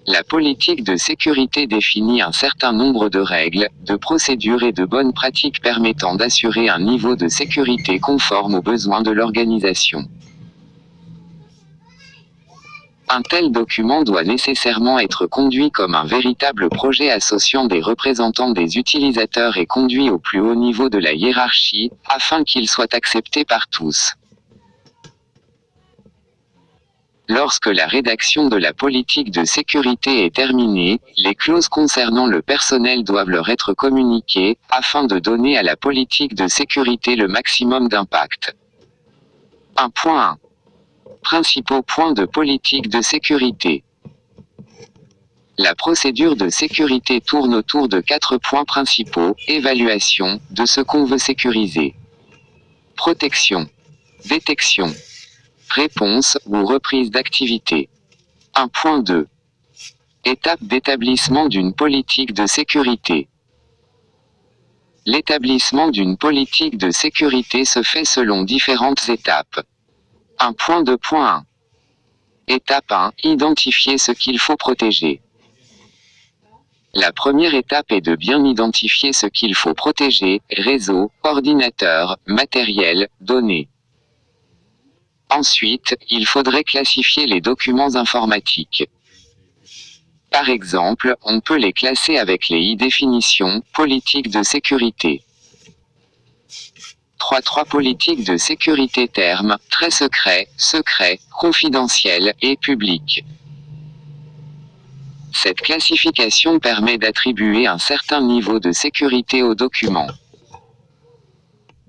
La politique de sécurité définit un certain nombre de règles, de procédures et de bonnes pratiques permettant d'assurer un niveau de sécurité conforme aux besoins de l'organisation. Un tel document doit nécessairement être conduit comme un véritable projet associant des représentants des utilisateurs et conduit au plus haut niveau de la hiérarchie, afin qu'il soit accepté par tous. Lorsque la rédaction de la politique de sécurité est terminée, les clauses concernant le personnel doivent leur être communiquées, afin de donner à la politique de sécurité le maximum d'impact. 1.1. Principaux points de politique de sécurité. La procédure de sécurité tourne autour de 4 points principaux: évaluation de ce qu'on veut sécuriser, protection, détection, réponse ou reprise d'activité. 1.2. Étape d'établissement d'une politique de sécurité. L'établissement d'une politique de sécurité se fait selon différentes étapes. 1.2.1. Étape 1. Identifier ce qu'il faut protéger. La première étape est de bien identifier ce qu'il faut protéger: réseau, ordinateur, matériel, données. Ensuite, il faudrait classifier les documents informatiques. Par exemple, on peut les classer avec les définitions, politique de sécurité. 3 politiques de sécurité. Termes: très secret, secret, confidentiel et public. Cette classification permet d'attribuer un certain niveau de sécurité aux documents.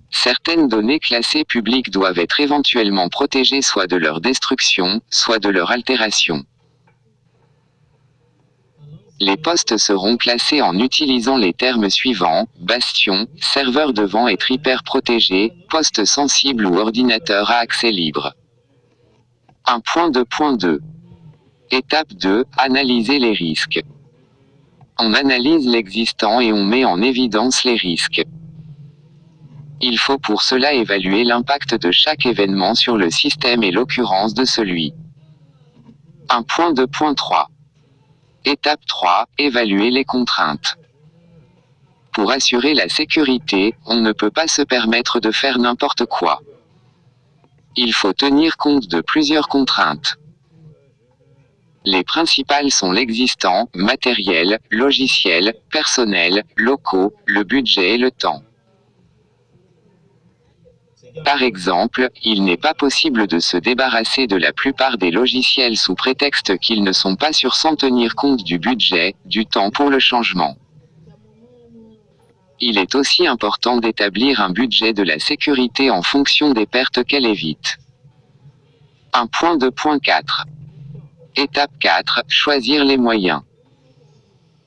Certaines données classées publiques doivent être éventuellement protégées soit de leur destruction, soit de leur altération. Les postes seront classés en utilisant les termes suivants: bastion, serveur devant être hyper protégé, poste sensible ou ordinateur à accès libre. 1.2.2. Étape 2. Analyser les risques. On analyse l'existant et on met en évidence les risques. Il faut pour cela évaluer l'impact de chaque événement sur le système et l'occurrence de celui. 1.2.3. Étape 3. Évaluer les contraintes. Pour assurer la sécurité, on ne peut pas se permettre de faire n'importe quoi. Il faut tenir compte de plusieurs contraintes. Les principales sont l'existant, matériel, logiciel, personnel, locaux, le budget et le temps. Par exemple, il n'est pas possible de se débarrasser de la plupart des logiciels sous prétexte qu'ils ne sont pas sûrs sans tenir compte du budget, du temps pour le changement. Il est aussi important d'établir un budget de la sécurité en fonction des pertes qu'elle évite. 1.2.4. Étape 4. Choisir les moyens.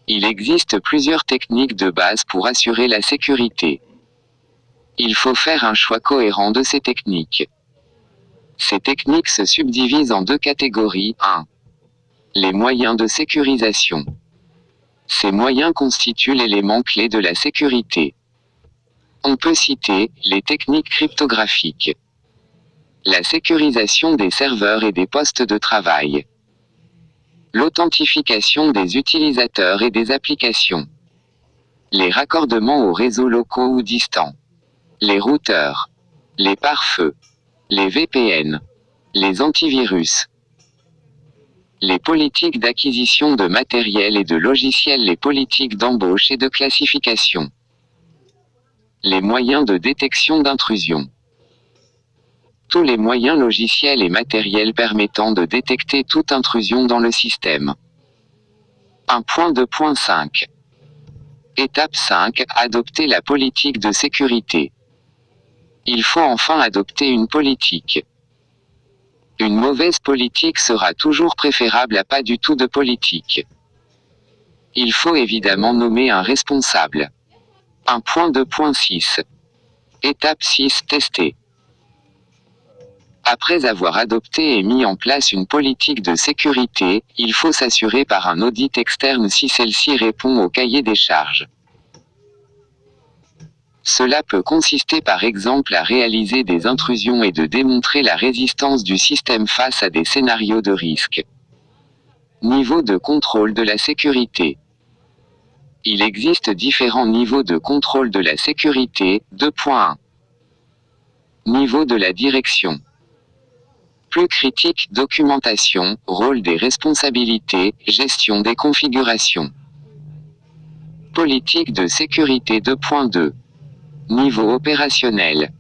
Il existe plusieurs techniques de base pour assurer la sécurité. Il faut faire un choix cohérent de ces techniques. Ces techniques se subdivisent en deux catégories. 1. Les moyens de sécurisation. Ces moyens constituent l'élément clé de la sécurité. On peut citer les techniques cryptographiques, la sécurisation des serveurs et des postes de travail, l'authentification des utilisateurs et des applications, les raccordements aux réseaux locaux ou distants, les routeurs, les pare-feux, les VPN, les antivirus, les politiques d'acquisition de matériel et de logiciels, les politiques d'embauche et de classification, les moyens de détection d'intrusion. Tous les moyens logiciels et matériels permettant de détecter toute intrusion dans le système. 1.2.5. Étape 5. Adopter la politique de sécurité. Il faut enfin adopter une politique. Une mauvaise politique sera toujours préférable à pas du tout de politique. Il faut évidemment nommer un responsable. 1.2.6. Étape 6. Tester. Après avoir adopté et mis en place une politique de sécurité, il faut s'assurer par un audit externe si celle-ci répond au cahier des charges. Cela peut consister par exemple à réaliser des intrusions et de démontrer la résistance du système face à des scénarios de risque. Niveau de contrôle de la sécurité. Il existe différents niveaux de contrôle de la sécurité. 2.1. Niveau de la direction. Plus critique, documentation, rôle des responsabilités, gestion des configurations. Politique de sécurité. 2.2. Niveau opérationnel.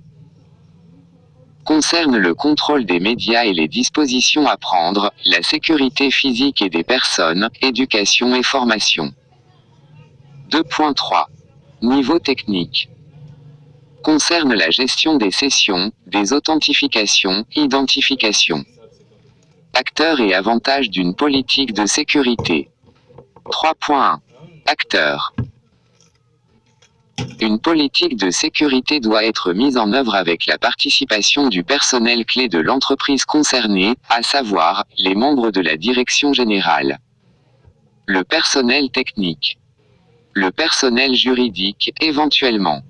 Concerne le contrôle des médias et les dispositions à prendre, la sécurité physique et des personnes, éducation et formation. 2.3. Niveau technique. Concerne la gestion des sessions, des authentifications, identifications. Acteurs et avantages d'une politique de sécurité. 3.1. Acteurs. Une politique de sécurité doit être mise en œuvre avec la participation du personnel clé de l'entreprise concernée, à savoir, les membres de la direction générale, le personnel technique, le personnel juridique, éventuellement.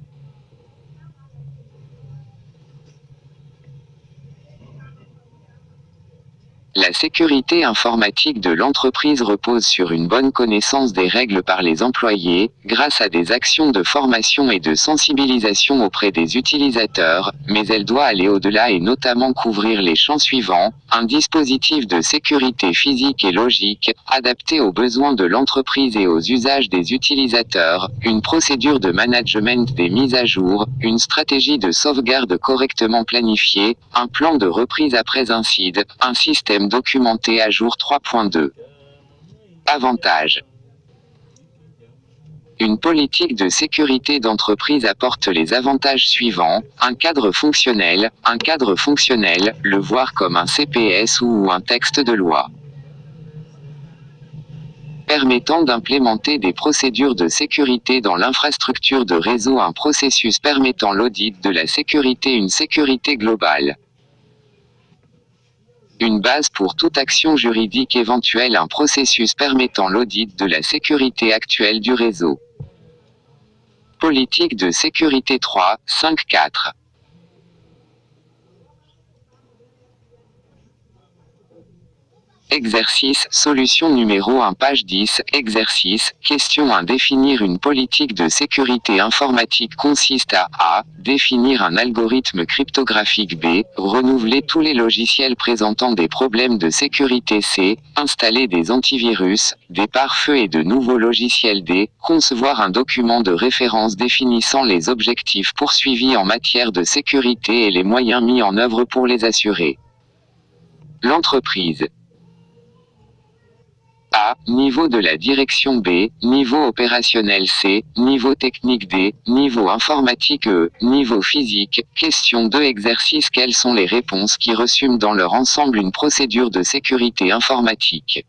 La sécurité informatique de l'entreprise repose sur une bonne connaissance des règles par les employés, grâce à des actions de formation et de sensibilisation auprès des utilisateurs, mais elle doit aller au-delà et notamment couvrir les champs suivants: un dispositif de sécurité physique et logique, adapté aux besoins de l'entreprise et aux usages des utilisateurs, une procédure de management des mises à jour, une stratégie de sauvegarde correctement planifiée, un plan de reprise après incide, un système documenté à jour. 3.2. Avantages. Une politique de sécurité d'entreprise apporte les avantages suivants: un cadre fonctionnel, le voir comme un CPS ou un texte de loi, permettant d'implémenter des procédures de sécurité dans l'infrastructure de réseau, un processus permettant l'audit de la sécurité, une sécurité globale. Une base pour toute action juridique éventuelle, un processus permettant l'audit de la sécurité actuelle du réseau. Politique de sécurité. 3.5.4. Exercice, solution numéro 1, page 10, exercice, question 1. Définir une politique de sécurité informatique consiste à a. Définir un algorithme cryptographique. B. Renouveler tous les logiciels présentant des problèmes de sécurité. C. Installer des antivirus, des pare-feux et de nouveaux logiciels. D. Concevoir un document de référence définissant les objectifs poursuivis en matière de sécurité et les moyens mis en œuvre pour les assurer. L'entreprise. A. Niveau de la direction. B. Niveau opérationnel. C. Niveau technique. D. Niveau informatique. E. Niveau physique. Question 2. Exercice. Quelles sont les réponses qui resument dans leur ensemble une procédure de sécurité informatique?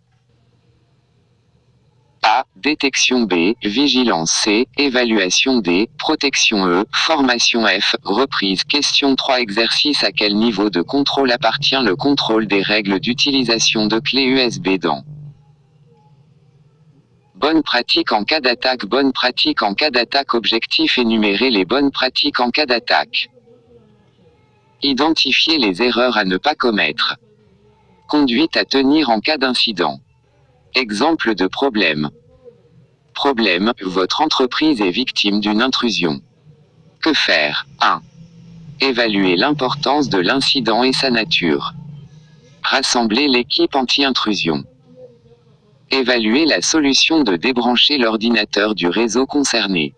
A. Détection B. Vigilance C. Évaluation D. Protection E. Formation F. Reprise. Question 3. Exercice. À quel niveau de contrôle appartient le contrôle des règles d'utilisation de clés USB dans bonne pratique en cas d'attaque. Bonne pratique en cas d'attaque. Objectif. Énumérer les bonnes pratiques en cas d'attaque. Identifier les erreurs à ne pas commettre. Conduite à tenir en cas d'incident. Exemple de problème. Problème, votre entreprise est victime d'une intrusion. Que faire? 1. Évaluer l'importance de l'incident et sa nature. Rassembler l'équipe anti-intrusion. Évaluer la solution de débrancher l'ordinateur du réseau concerné.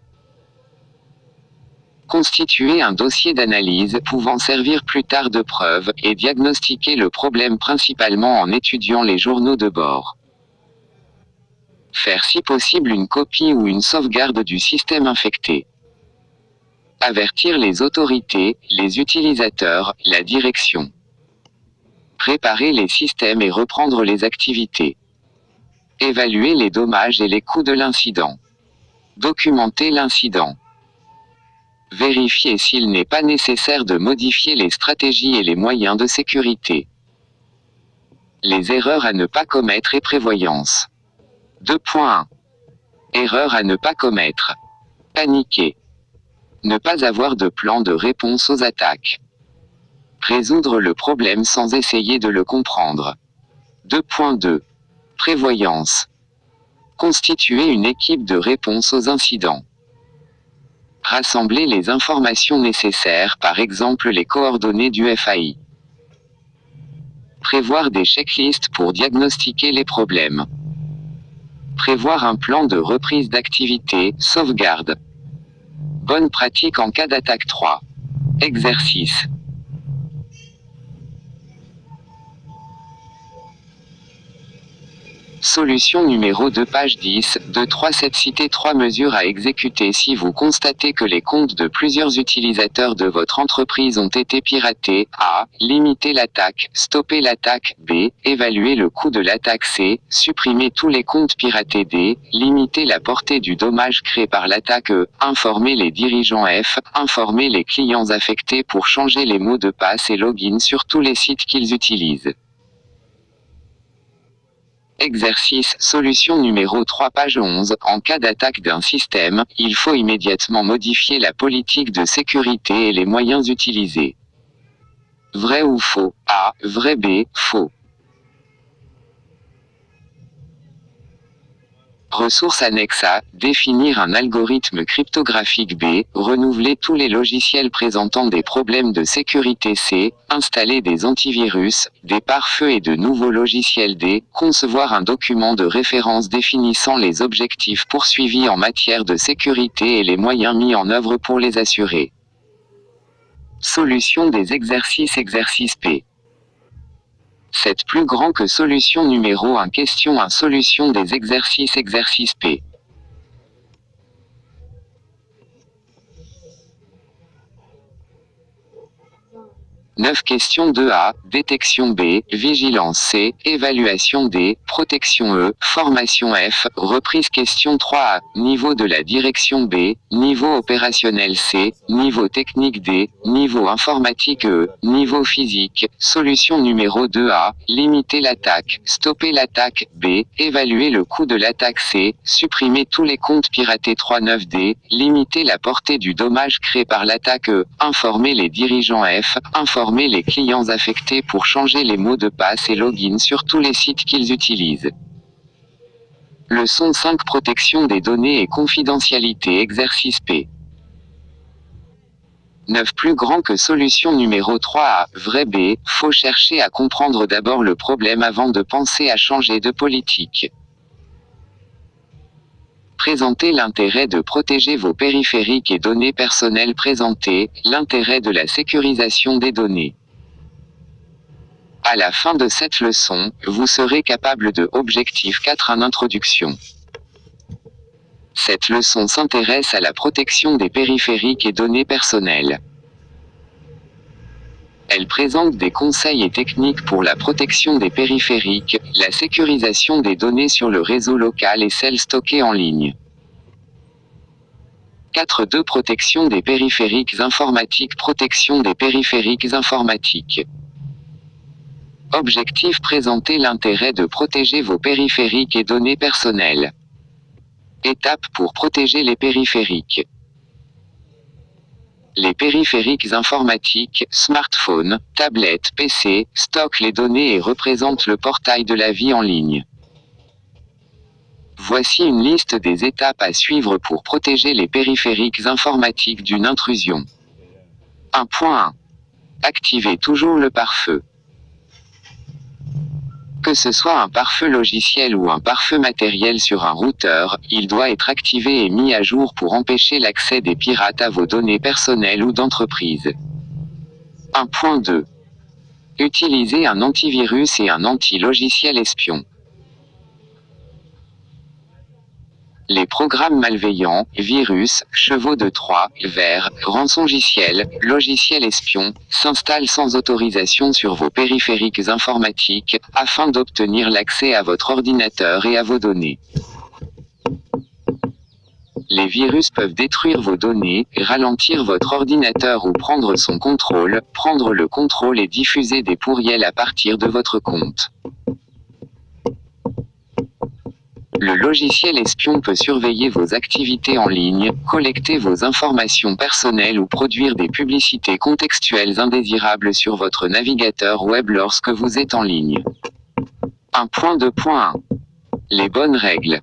Constituer un dossier d'analyse pouvant servir plus tard de preuve et diagnostiquer le problème principalement en étudiant les journaux de bord. Faire si possible une copie ou une sauvegarde du système infecté. Avertir les autorités, les utilisateurs, la direction. Réparer les systèmes et reprendre les activités. Évaluer les dommages et les coûts de l'incident. Documenter l'incident. Vérifier s'il n'est pas nécessaire de modifier les stratégies et les moyens de sécurité. Les erreurs à ne pas commettre et prévoyance. 2.1. Erreur à ne pas commettre. Paniquer. Ne pas avoir de plan de réponse aux attaques. Résoudre le problème sans essayer de le comprendre. 2.2. Prévoyance. Constituer une équipe de réponse aux incidents. Rassembler les informations nécessaires, par exemple les coordonnées du FAI. Prévoir des checklists pour diagnostiquer les problèmes. Prévoir un plan de reprise d'activité, sauvegarde. Bonne pratique en cas d'attaque. 3. Exercice. Solution numéro 2, page 10, 2.3.7. Citez 3 mesures à exécuter si vous constatez que les comptes de plusieurs utilisateurs de votre entreprise ont été piratés. A. Limiter l'attaque, stopper l'attaque. B. Évaluer le coût de l'attaque. C. Supprimer tous les comptes piratés. D. Limiter la portée du dommage créé par l'attaque. E. Informer les dirigeants. F. Informer les clients affectés pour changer les mots de passe et login sur tous les sites qu'ils utilisent. Exercice. Solution numéro 3, page 11. En cas d'attaque d'un système, il faut immédiatement modifier la politique de sécurité et les moyens utilisés. Vrai ou faux? A. Vrai. B. Faux. Ressources annexes A. Définir un algorithme cryptographique. B. Renouveler tous les logiciels présentant des problèmes de sécurité. C. Installer des antivirus, des pare-feux et de nouveaux logiciels. D. Concevoir un document de référence définissant les objectifs poursuivis en matière de sécurité et les moyens mis en œuvre pour les assurer. Solution des exercices. Exercice P. 7 plus grand que solution numéro 1. Question 1. Solution des exercices. Exercice P. 9. Question 2A. Détection B. Vigilance C. Évaluation D. Protection E. Formation F. Reprise. Question 3A. Niveau de la direction B. Niveau opérationnel C. Niveau technique D. Niveau informatique E. Niveau physique. Solution numéro 2A. Limiter l'attaque. Stopper l'attaque. B. Évaluer le coût de l'attaque. C. Supprimer tous les comptes piratés. 3.9 D. Limiter la portée du dommage créé par l'attaque. E. Informer les dirigeants. F. Informer les clients affectés pour changer les mots de passe et login sur tous les sites qu'ils utilisent. Leçon 5. Protection des données et confidentialité. Exercice P. 9 plus grand que solution numéro 3A. Vrai. B. Faut chercher à comprendre d'abord le problème avant de penser à changer de politique. Présenter l'intérêt de protéger vos périphériques et données personnelles. Présenter l'intérêt de la sécurisation des données. À la fin de cette leçon, vous serez capable de objectif 4 en introduction. Cette leçon s'intéresse à la protection des périphériques et données personnelles. Elle présente des conseils et techniques pour la protection des périphériques, la sécurisation des données sur le réseau local et celles stockées en ligne. 4.2 Protection des périphériques informatiques. Protection des périphériques informatiques. Objectif: présenter l'intérêt de protéger vos périphériques et données personnelles. Étapes pour protéger les périphériques. Les périphériques informatiques, smartphones, tablettes, PC, stockent les données et représentent le portail de la vie en ligne. Voici une liste des étapes à suivre pour protéger les périphériques informatiques d'une intrusion. 1.1. Activez toujours le pare-feu. Que ce soit un pare-feu logiciel ou un pare-feu matériel sur un routeur, il doit être activé et mis à jour pour empêcher l'accès des pirates à vos données personnelles ou d'entreprise. 1.2. Utilisez un antivirus et un anti-logiciel espion. Les programmes malveillants, virus, chevaux de Troie, vers, rançongiciels, logiciels espions, s'installent sans autorisation sur vos périphériques informatiques, afin d'obtenir l'accès à votre ordinateur et à vos données. Les virus peuvent détruire vos données, ralentir votre ordinateur ou prendre son contrôle, prendre le contrôle et diffuser des pourriels à partir de votre compte. Le logiciel espion peut surveiller vos activités en ligne, collecter vos informations personnelles ou produire des publicités contextuelles indésirables sur votre navigateur web lorsque vous êtes en ligne. 1.2.1. Les bonnes règles.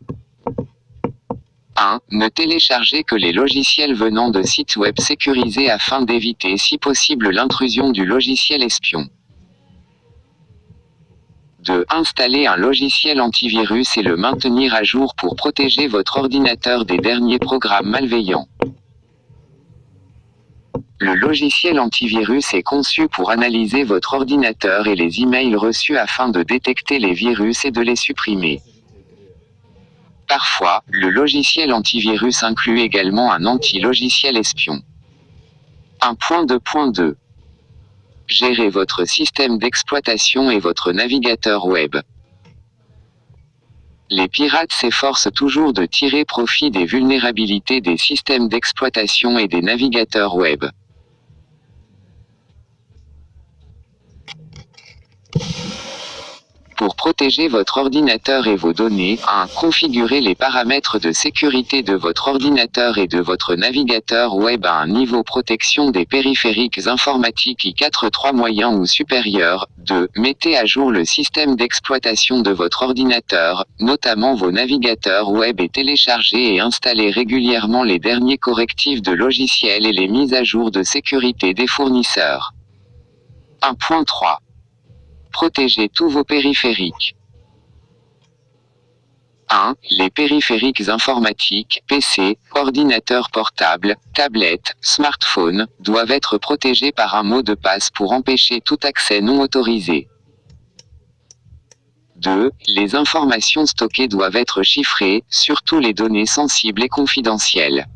1. Ne téléchargez que les logiciels venant de sites web sécurisés afin d'éviter si possible l'intrusion du logiciel espion. 2. Installer un logiciel antivirus et le maintenir à jour pour protéger votre ordinateur des derniers programmes malveillants. Le logiciel antivirus est conçu pour analyser votre ordinateur et les emails reçus afin de détecter les virus et de les supprimer. Parfois, le logiciel antivirus inclut également un anti-logiciel espion. 1.2.2. Gérez votre système d'exploitation et votre navigateur web. Les pirates s'efforcent toujours de tirer profit des vulnérabilités des systèmes d'exploitation et des navigateurs web. Pour protéger votre ordinateur et vos données, 1. Configurez les paramètres de sécurité de votre ordinateur et de votre navigateur web à un niveau protection des périphériques informatiques I4.3 moyen ou supérieur. 2. Mettez à jour le système d'exploitation de votre ordinateur, notamment vos navigateurs web, et téléchargez et installez régulièrement les derniers correctifs de logiciels et les mises à jour de sécurité des fournisseurs. 1.3. Protégez tous vos périphériques. 1. Les périphériques informatiques, PC, ordinateurs portables, tablettes, smartphones, doivent être protégés par un mot de passe pour empêcher tout accès non autorisé. 2. Les informations stockées doivent être chiffrées, surtout les données sensibles et confidentielles.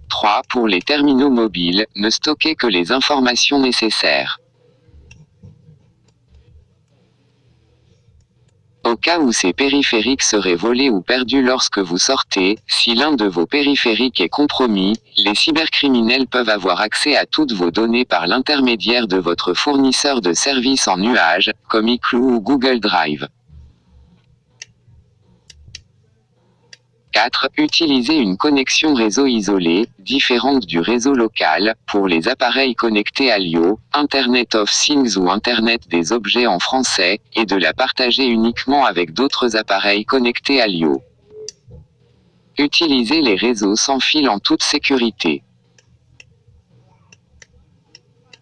3. Pour les terminaux mobiles, ne stockez que les informations nécessaires. Au cas où ces périphériques seraient volés ou perdus lorsque vous sortez, si l'un de vos périphériques est compromis, les cybercriminels peuvent avoir accès à toutes vos données par l'intermédiaire de votre fournisseur de services en nuage, comme iCloud ou Google Drive. 4. Utilisez une connexion réseau isolée, différente du réseau local, pour les appareils connectés à l'IO, Internet of Things ou Internet des objets en français, et de la partager uniquement avec d'autres appareils connectés à l'IO. Utilisez les réseaux sans fil en toute sécurité.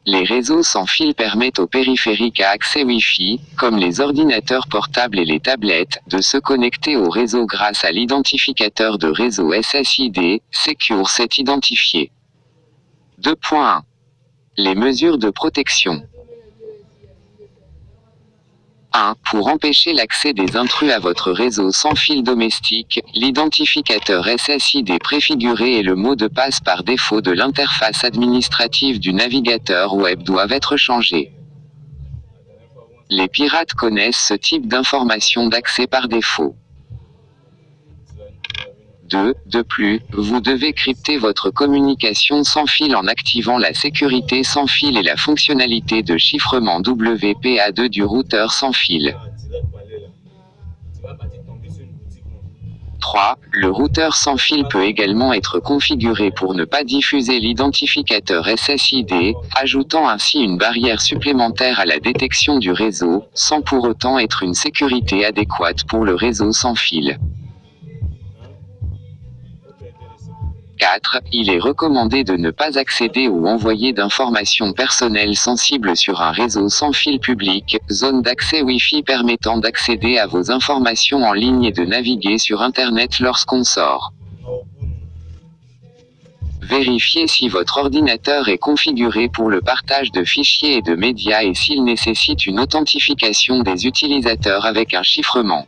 Les réseaux sans fil permettent aux périphériques à accès Wi-Fi, comme les ordinateurs portables et les tablettes, de se connecter au réseau grâce à l'identificateur de réseau SSID, Secure Set identifié. 2.1. Les mesures de protection. 1. 1. Pour empêcher l'accès des intrus à votre réseau sans fil domestique, l'identificateur SSID préfiguré et le mot de passe par défaut de l'interface administrative du navigateur web doivent être changés. Les pirates connaissent ce type d'information d'accès par défaut. 2. De plus, vous devez crypter votre communication sans fil en activant la sécurité sans fil et la fonctionnalité de chiffrement WPA2 du routeur sans fil. 3. Le routeur sans fil peut également être configuré pour ne pas diffuser l'identificateur SSID, ajoutant ainsi une barrière supplémentaire à la détection du réseau, sans pour autant être une sécurité adéquate pour le réseau sans fil. 4. Il est recommandé de ne pas accéder ou envoyer d'informations personnelles sensibles sur un réseau sans fil public, zone d'accès Wi-Fi permettant d'accéder à vos informations en ligne et de naviguer sur Internet lorsqu'on sort. Vérifiez si votre ordinateur est configuré pour le partage de fichiers et de médias et s'il nécessite une authentification des utilisateurs avec un chiffrement.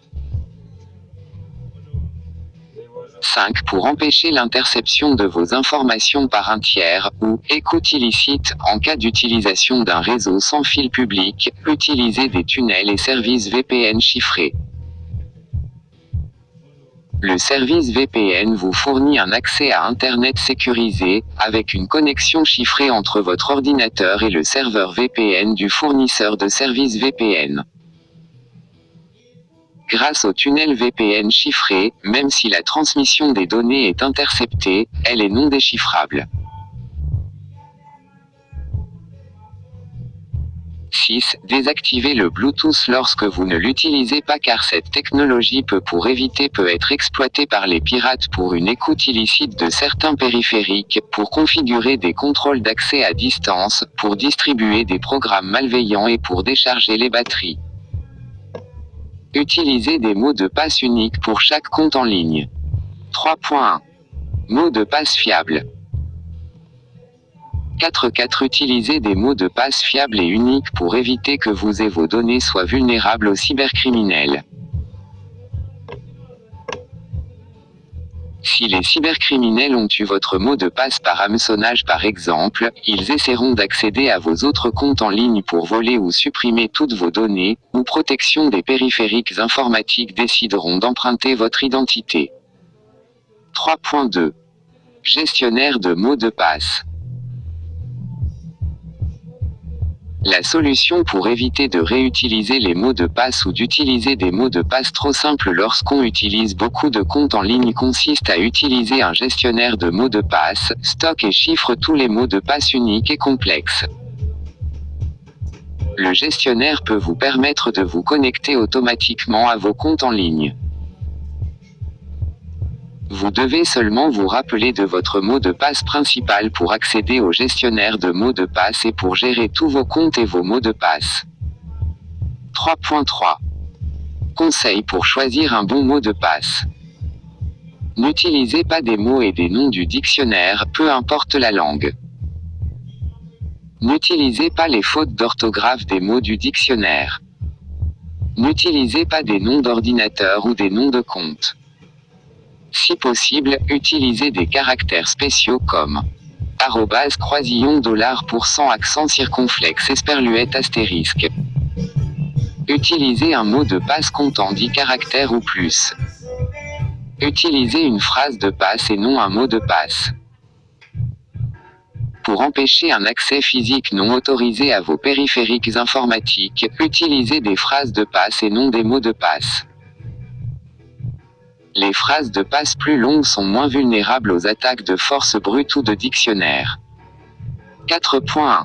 5. Pour empêcher l'interception de vos informations par un tiers, ou écoute illicite, en cas d'utilisation d'un réseau sans fil public, utilisez des tunnels et services VPN chiffrés. Le service VPN vous fournit un accès à Internet sécurisé, avec une connexion chiffrée entre votre ordinateur et le serveur VPN du fournisseur de services VPN. Grâce au tunnel VPN chiffré, même si la transmission des données est interceptée, elle est non déchiffrable. 6. Désactivez le Bluetooth lorsque vous ne l'utilisez pas car cette technologie peut être exploitée par les pirates pour une écoute illicite de certains périphériques, pour configurer des contrôles d'accès à distance, pour distribuer des programmes malveillants et pour décharger les batteries. Utilisez des mots de passe uniques pour chaque compte en ligne. 3.1. Mots de passe fiables. 4. Utilisez des mots de passe fiables et uniques pour éviter que vous et vos données soient vulnérables aux cybercriminels. Si les cybercriminels ont eu votre mot de passe par hameçonnage par exemple, ils essaieront d'accéder à vos autres comptes en ligne pour voler ou supprimer toutes vos données, ou protection des périphériques informatiques décideront d'emprunter votre identité. 3.2. Gestionnaire de mots de passe. La solution pour éviter de réutiliser les mots de passe ou d'utiliser des mots de passe trop simples lorsqu'on utilise beaucoup de comptes en ligne consiste à utiliser un gestionnaire de mots de passe, stocke et chiffre tous les mots de passe uniques et complexes. Le gestionnaire peut vous permettre de vous connecter automatiquement à vos comptes en ligne. Vous devez seulement vous rappeler de votre mot de passe principal pour accéder au gestionnaire de mots de passe et pour gérer tous vos comptes et vos mots de passe. 3.3. Conseil pour choisir un bon mot de passe. N'utilisez pas des mots et des noms du dictionnaire, peu importe la langue. N'utilisez pas les fautes d'orthographe des mots du dictionnaire. N'utilisez pas des noms d'ordinateur ou des noms de compte. Si possible, utilisez des caractères spéciaux comme $, accent circonflexe esperluette astérisque. Utilisez un mot de passe comptant 10 caractères ou plus. Utilisez une phrase de passe et non un mot de passe. Pour empêcher un accès physique non autorisé à vos périphériques informatiques, utilisez des phrases de passe et non des mots de passe. Les phrases de passe plus longues sont moins vulnérables aux attaques de force brute ou de dictionnaire. 4.1.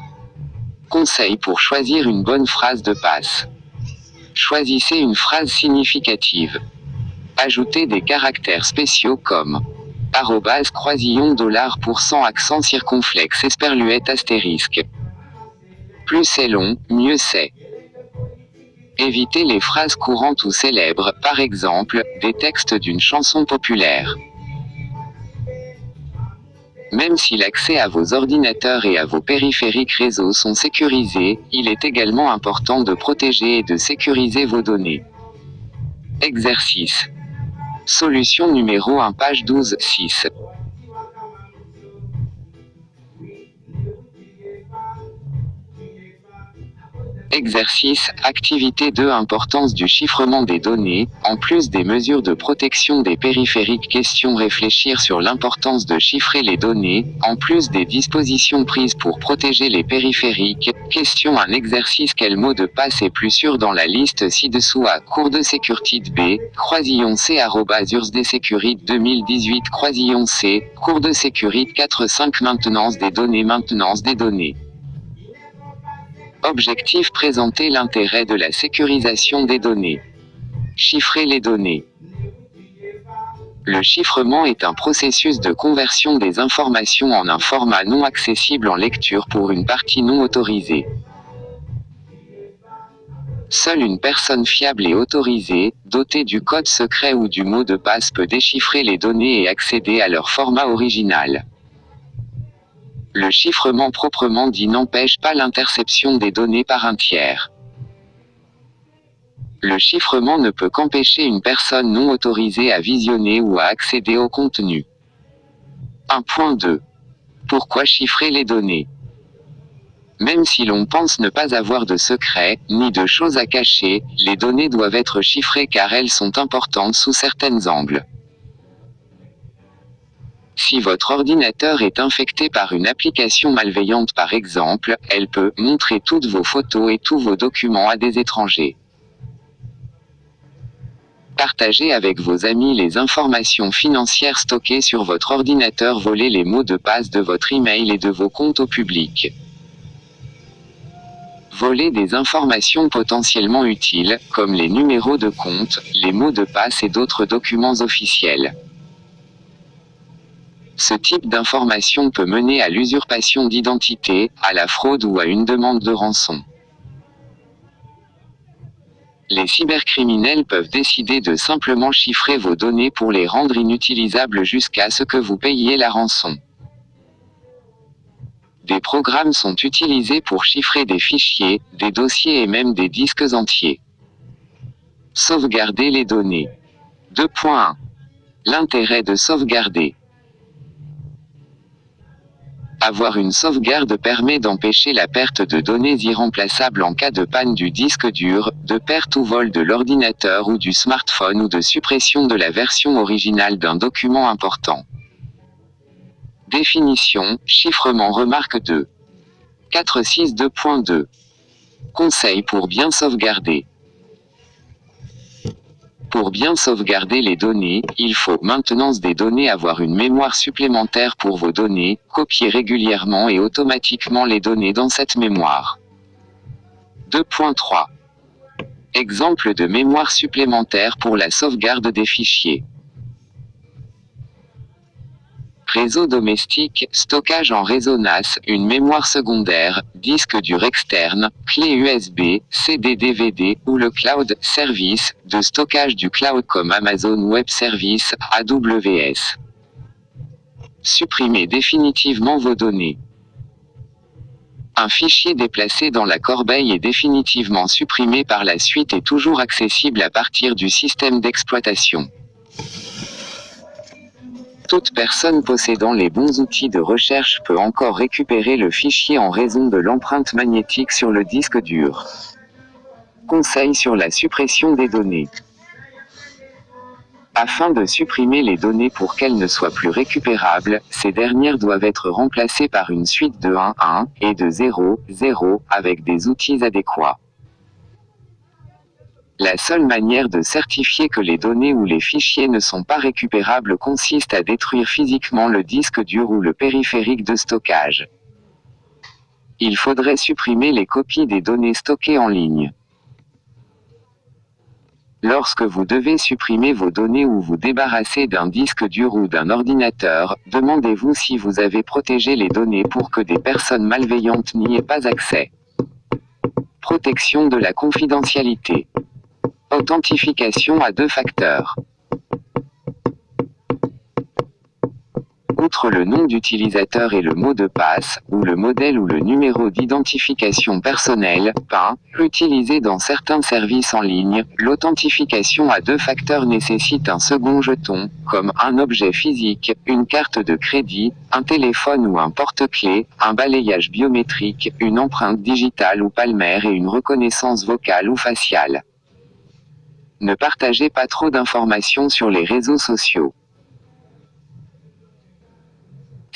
Conseil pour choisir une bonne phrase de passe. Choisissez une phrase significative. Ajoutez des caractères spéciaux comme $, accent circonflexe esperluette astérisque. Plus c'est long, mieux c'est. Évitez les phrases courantes ou célèbres, par exemple, des textes d'une chanson populaire. Même si l'accès à vos ordinateurs et à vos périphériques réseaux sont sécurisés, il est également important de protéger et de sécuriser vos données. Exercice. Solution numéro 1, page 12, 6. Exercice, activité 2, importance du chiffrement des données, en plus des mesures de protection des périphériques. Question, réfléchir sur l'importance de chiffrer les données, en plus des dispositions prises pour protéger les périphériques. Question, un exercice, quel mot de passe est plus sûr dans la liste ci-dessous? A. Cours de sécurité. B. Croisillon C @UrsDSecurity 2018 Croisillon C, cours de sécurité 4-5 Maintenance des données. Objectif, présenter l'intérêt de la sécurisation des données. Chiffrer les données. Le chiffrement est un processus de conversion des informations en un format non accessible en lecture pour une partie non autorisée. Seule une personne fiable et autorisée, dotée du code secret ou du mot de passe, peut déchiffrer les données et accéder à leur format original. Le chiffrement proprement dit n'empêche pas l'interception des données par un tiers. Le chiffrement ne peut qu'empêcher une personne non autorisée à visionner ou à accéder au contenu. 1.2. Pourquoi chiffrer les données? Même si l'on pense ne pas avoir de secret, ni de choses à cacher, les données doivent être chiffrées car elles sont importantes sous certains angles. Si votre ordinateur est infecté par une application malveillante par exemple, elle peut montrer toutes vos photos et tous vos documents à des étrangers. Partagez avec vos amis les informations financières stockées sur votre ordinateur, voler les mots de passe de votre email et de vos comptes au public. Voler des informations potentiellement utiles, comme les numéros de compte, les mots de passe et d'autres documents officiels. Ce type d'information peut mener à l'usurpation d'identité, à la fraude ou à une demande de rançon. Les cybercriminels peuvent décider de simplement chiffrer vos données pour les rendre inutilisables jusqu'à ce que vous payiez la rançon. Des programmes sont utilisés pour chiffrer des fichiers, des dossiers et même des disques entiers. Sauvegarder les données. 2.1. L'intérêt de sauvegarder. Avoir une sauvegarde permet d'empêcher la perte de données irremplaçables en cas de panne du disque dur, de perte ou vol de l'ordinateur ou du smartphone ou de suppression de la version originale d'un document important. Définition, chiffrement. Remarque 2. 4.6.2.2. Conseils pour bien sauvegarder. Pour bien sauvegarder les données, il faut, maintenance des données, avoir une mémoire supplémentaire pour vos données, copier régulièrement et automatiquement les données dans cette mémoire. 2.3. Exemple de mémoire supplémentaire pour la sauvegarde des fichiers. Réseau domestique, stockage en réseau NAS, une mémoire secondaire, disque dur externe, clé USB, CD DVD, ou le cloud, service, de stockage du cloud comme Amazon Web Services, AWS. Supprimez définitivement vos données. Un fichier déplacé dans la corbeille est définitivement supprimé par la suite et toujours accessible à partir du système d'exploitation. Toute personne possédant les bons outils de recherche peut encore récupérer le fichier en raison de l'empreinte magnétique sur le disque dur. Conseil sur la suppression des données. Afin de supprimer les données pour qu'elles ne soient plus récupérables, ces dernières doivent être remplacées par une suite de 1, 1 et de 0, 0, avec des outils adéquats. La seule manière de certifier que les données ou les fichiers ne sont pas récupérables consiste à détruire physiquement le disque dur ou le périphérique de stockage. Il faudrait supprimer les copies des données stockées en ligne. Lorsque vous devez supprimer vos données ou vous débarrasser d'un disque dur ou d'un ordinateur, demandez-vous si vous avez protégé les données pour que des personnes malveillantes n'y aient pas accès. Protection de la confidentialité. Authentification à 2 facteurs. Outre le nom d'utilisateur et le mot de passe, ou le modèle ou le numéro d'identification personnelle, PIN, utilisé dans certains services en ligne, l'authentification à deux facteurs nécessite un second jeton, comme un objet physique, une carte de crédit, un téléphone ou un porte-clés, un balayage biométrique, une empreinte digitale ou palmaire et une reconnaissance vocale ou faciale. Ne partagez pas trop d'informations sur les réseaux sociaux.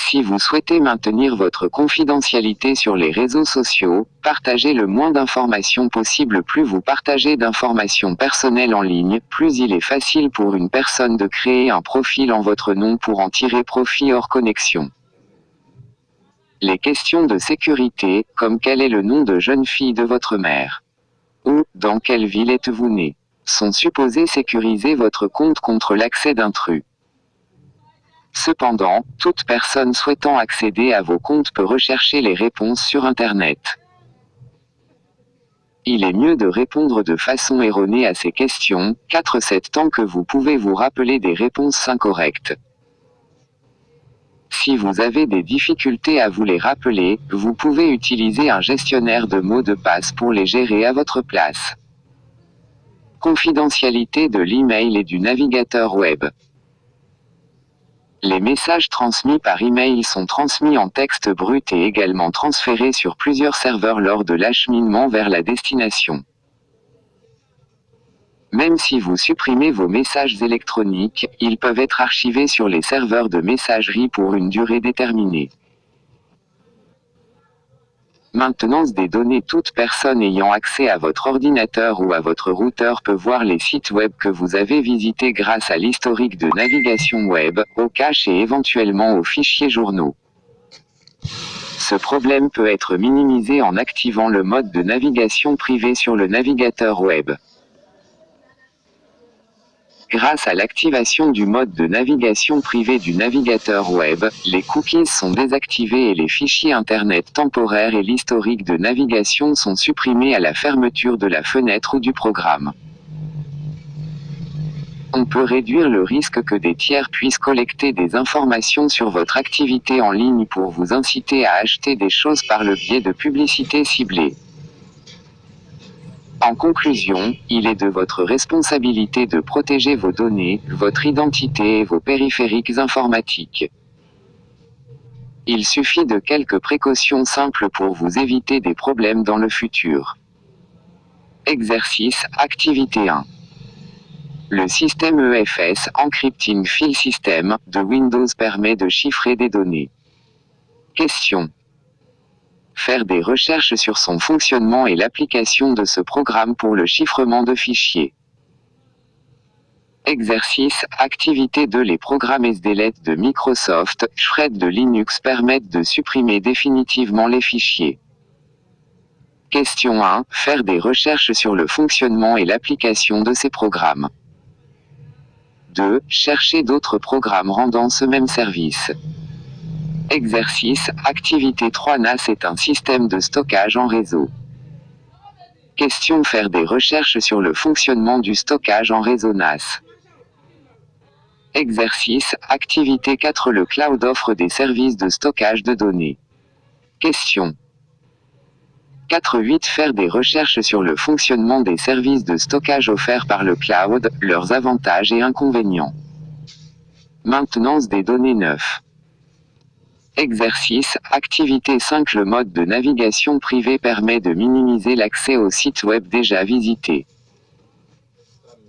Si vous souhaitez maintenir votre confidentialité sur les réseaux sociaux, partagez le moins d'informations possible. Plus vous partagez d'informations personnelles en ligne, plus il est facile pour une personne de créer un profil en votre nom pour en tirer profit hors connexion. Les questions de sécurité, comme quel est le nom de jeune fille de votre mère, ou dans quelle ville êtes-vous né, sont supposées sécuriser votre compte contre l'accès d'intrus. Cependant, toute personne souhaitant accéder à vos comptes peut rechercher les réponses sur Internet. Il est mieux de répondre de façon erronée à ces questions, 4-7 tant que vous pouvez vous rappeler des réponses incorrectes. Si vous avez des difficultés à vous les rappeler, vous pouvez utiliser un gestionnaire de mots de passe pour les gérer à votre place. Confidentialité de l'email et du navigateur web. Les messages transmis par email sont transmis en texte brut et également transférés sur plusieurs serveurs lors de l'acheminement vers la destination. Même si vous supprimez vos messages électroniques, ils peuvent être archivés sur les serveurs de messagerie pour une durée déterminée. Maintenance des données. Toute personne ayant accès à votre ordinateur ou à votre routeur peut voir les sites web que vous avez visités grâce à l'historique de navigation web, au cache et éventuellement aux fichiers journaux. Ce problème peut être minimisé en activant le mode de navigation privé sur le navigateur web. Grâce à l'activation du mode de navigation privé du navigateur web, les cookies sont désactivés et les fichiers Internet temporaires et l'historique de navigation sont supprimés à la fermeture de la fenêtre ou du programme. On peut réduire le risque que des tiers puissent collecter des informations sur votre activité en ligne pour vous inciter à acheter des choses par le biais de publicités ciblées. En conclusion, il est de votre responsabilité de protéger vos données, votre identité et vos périphériques informatiques. Il suffit de quelques précautions simples pour vous éviter des problèmes dans le futur. Exercice, activité 1. Le système EFS, Encrypting File System, de Windows permet de chiffrer des données. Question. Faire des recherches sur son fonctionnement et l'application de ce programme pour le chiffrement de fichiers. Exercice, activité 2. Les programmes SDLET de Microsoft, Shred de Linux permettent de supprimer définitivement les fichiers. Question 1. Faire des recherches sur le fonctionnement et l'application de ces programmes. 2. Chercher d'autres programmes rendant ce même service. Exercice, activité 3. NAS est un système de stockage en réseau. Question. Faire des recherches sur le fonctionnement du stockage en réseau NAS. Exercice, activité 4. Le cloud offre des services de stockage de données. Question. 4.8. Faire des recherches sur le fonctionnement des services de stockage offerts par le cloud, leurs avantages et inconvénients. Maintenance des données 9. Exercice, activité 5. Le mode de navigation privé permet de minimiser l'accès aux sites web déjà visités.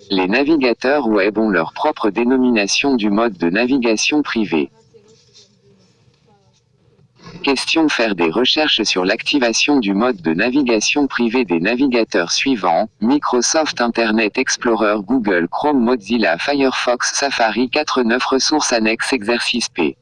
Les navigateurs web ont leur propre dénomination du mode de navigation privé. Question. Faire des recherches sur l'activation du mode de navigation privé des navigateurs suivants, Microsoft Internet Explorer, Google Chrome, Mozilla Firefox, Safari. 4.9. Ressources annexes. Exercice P.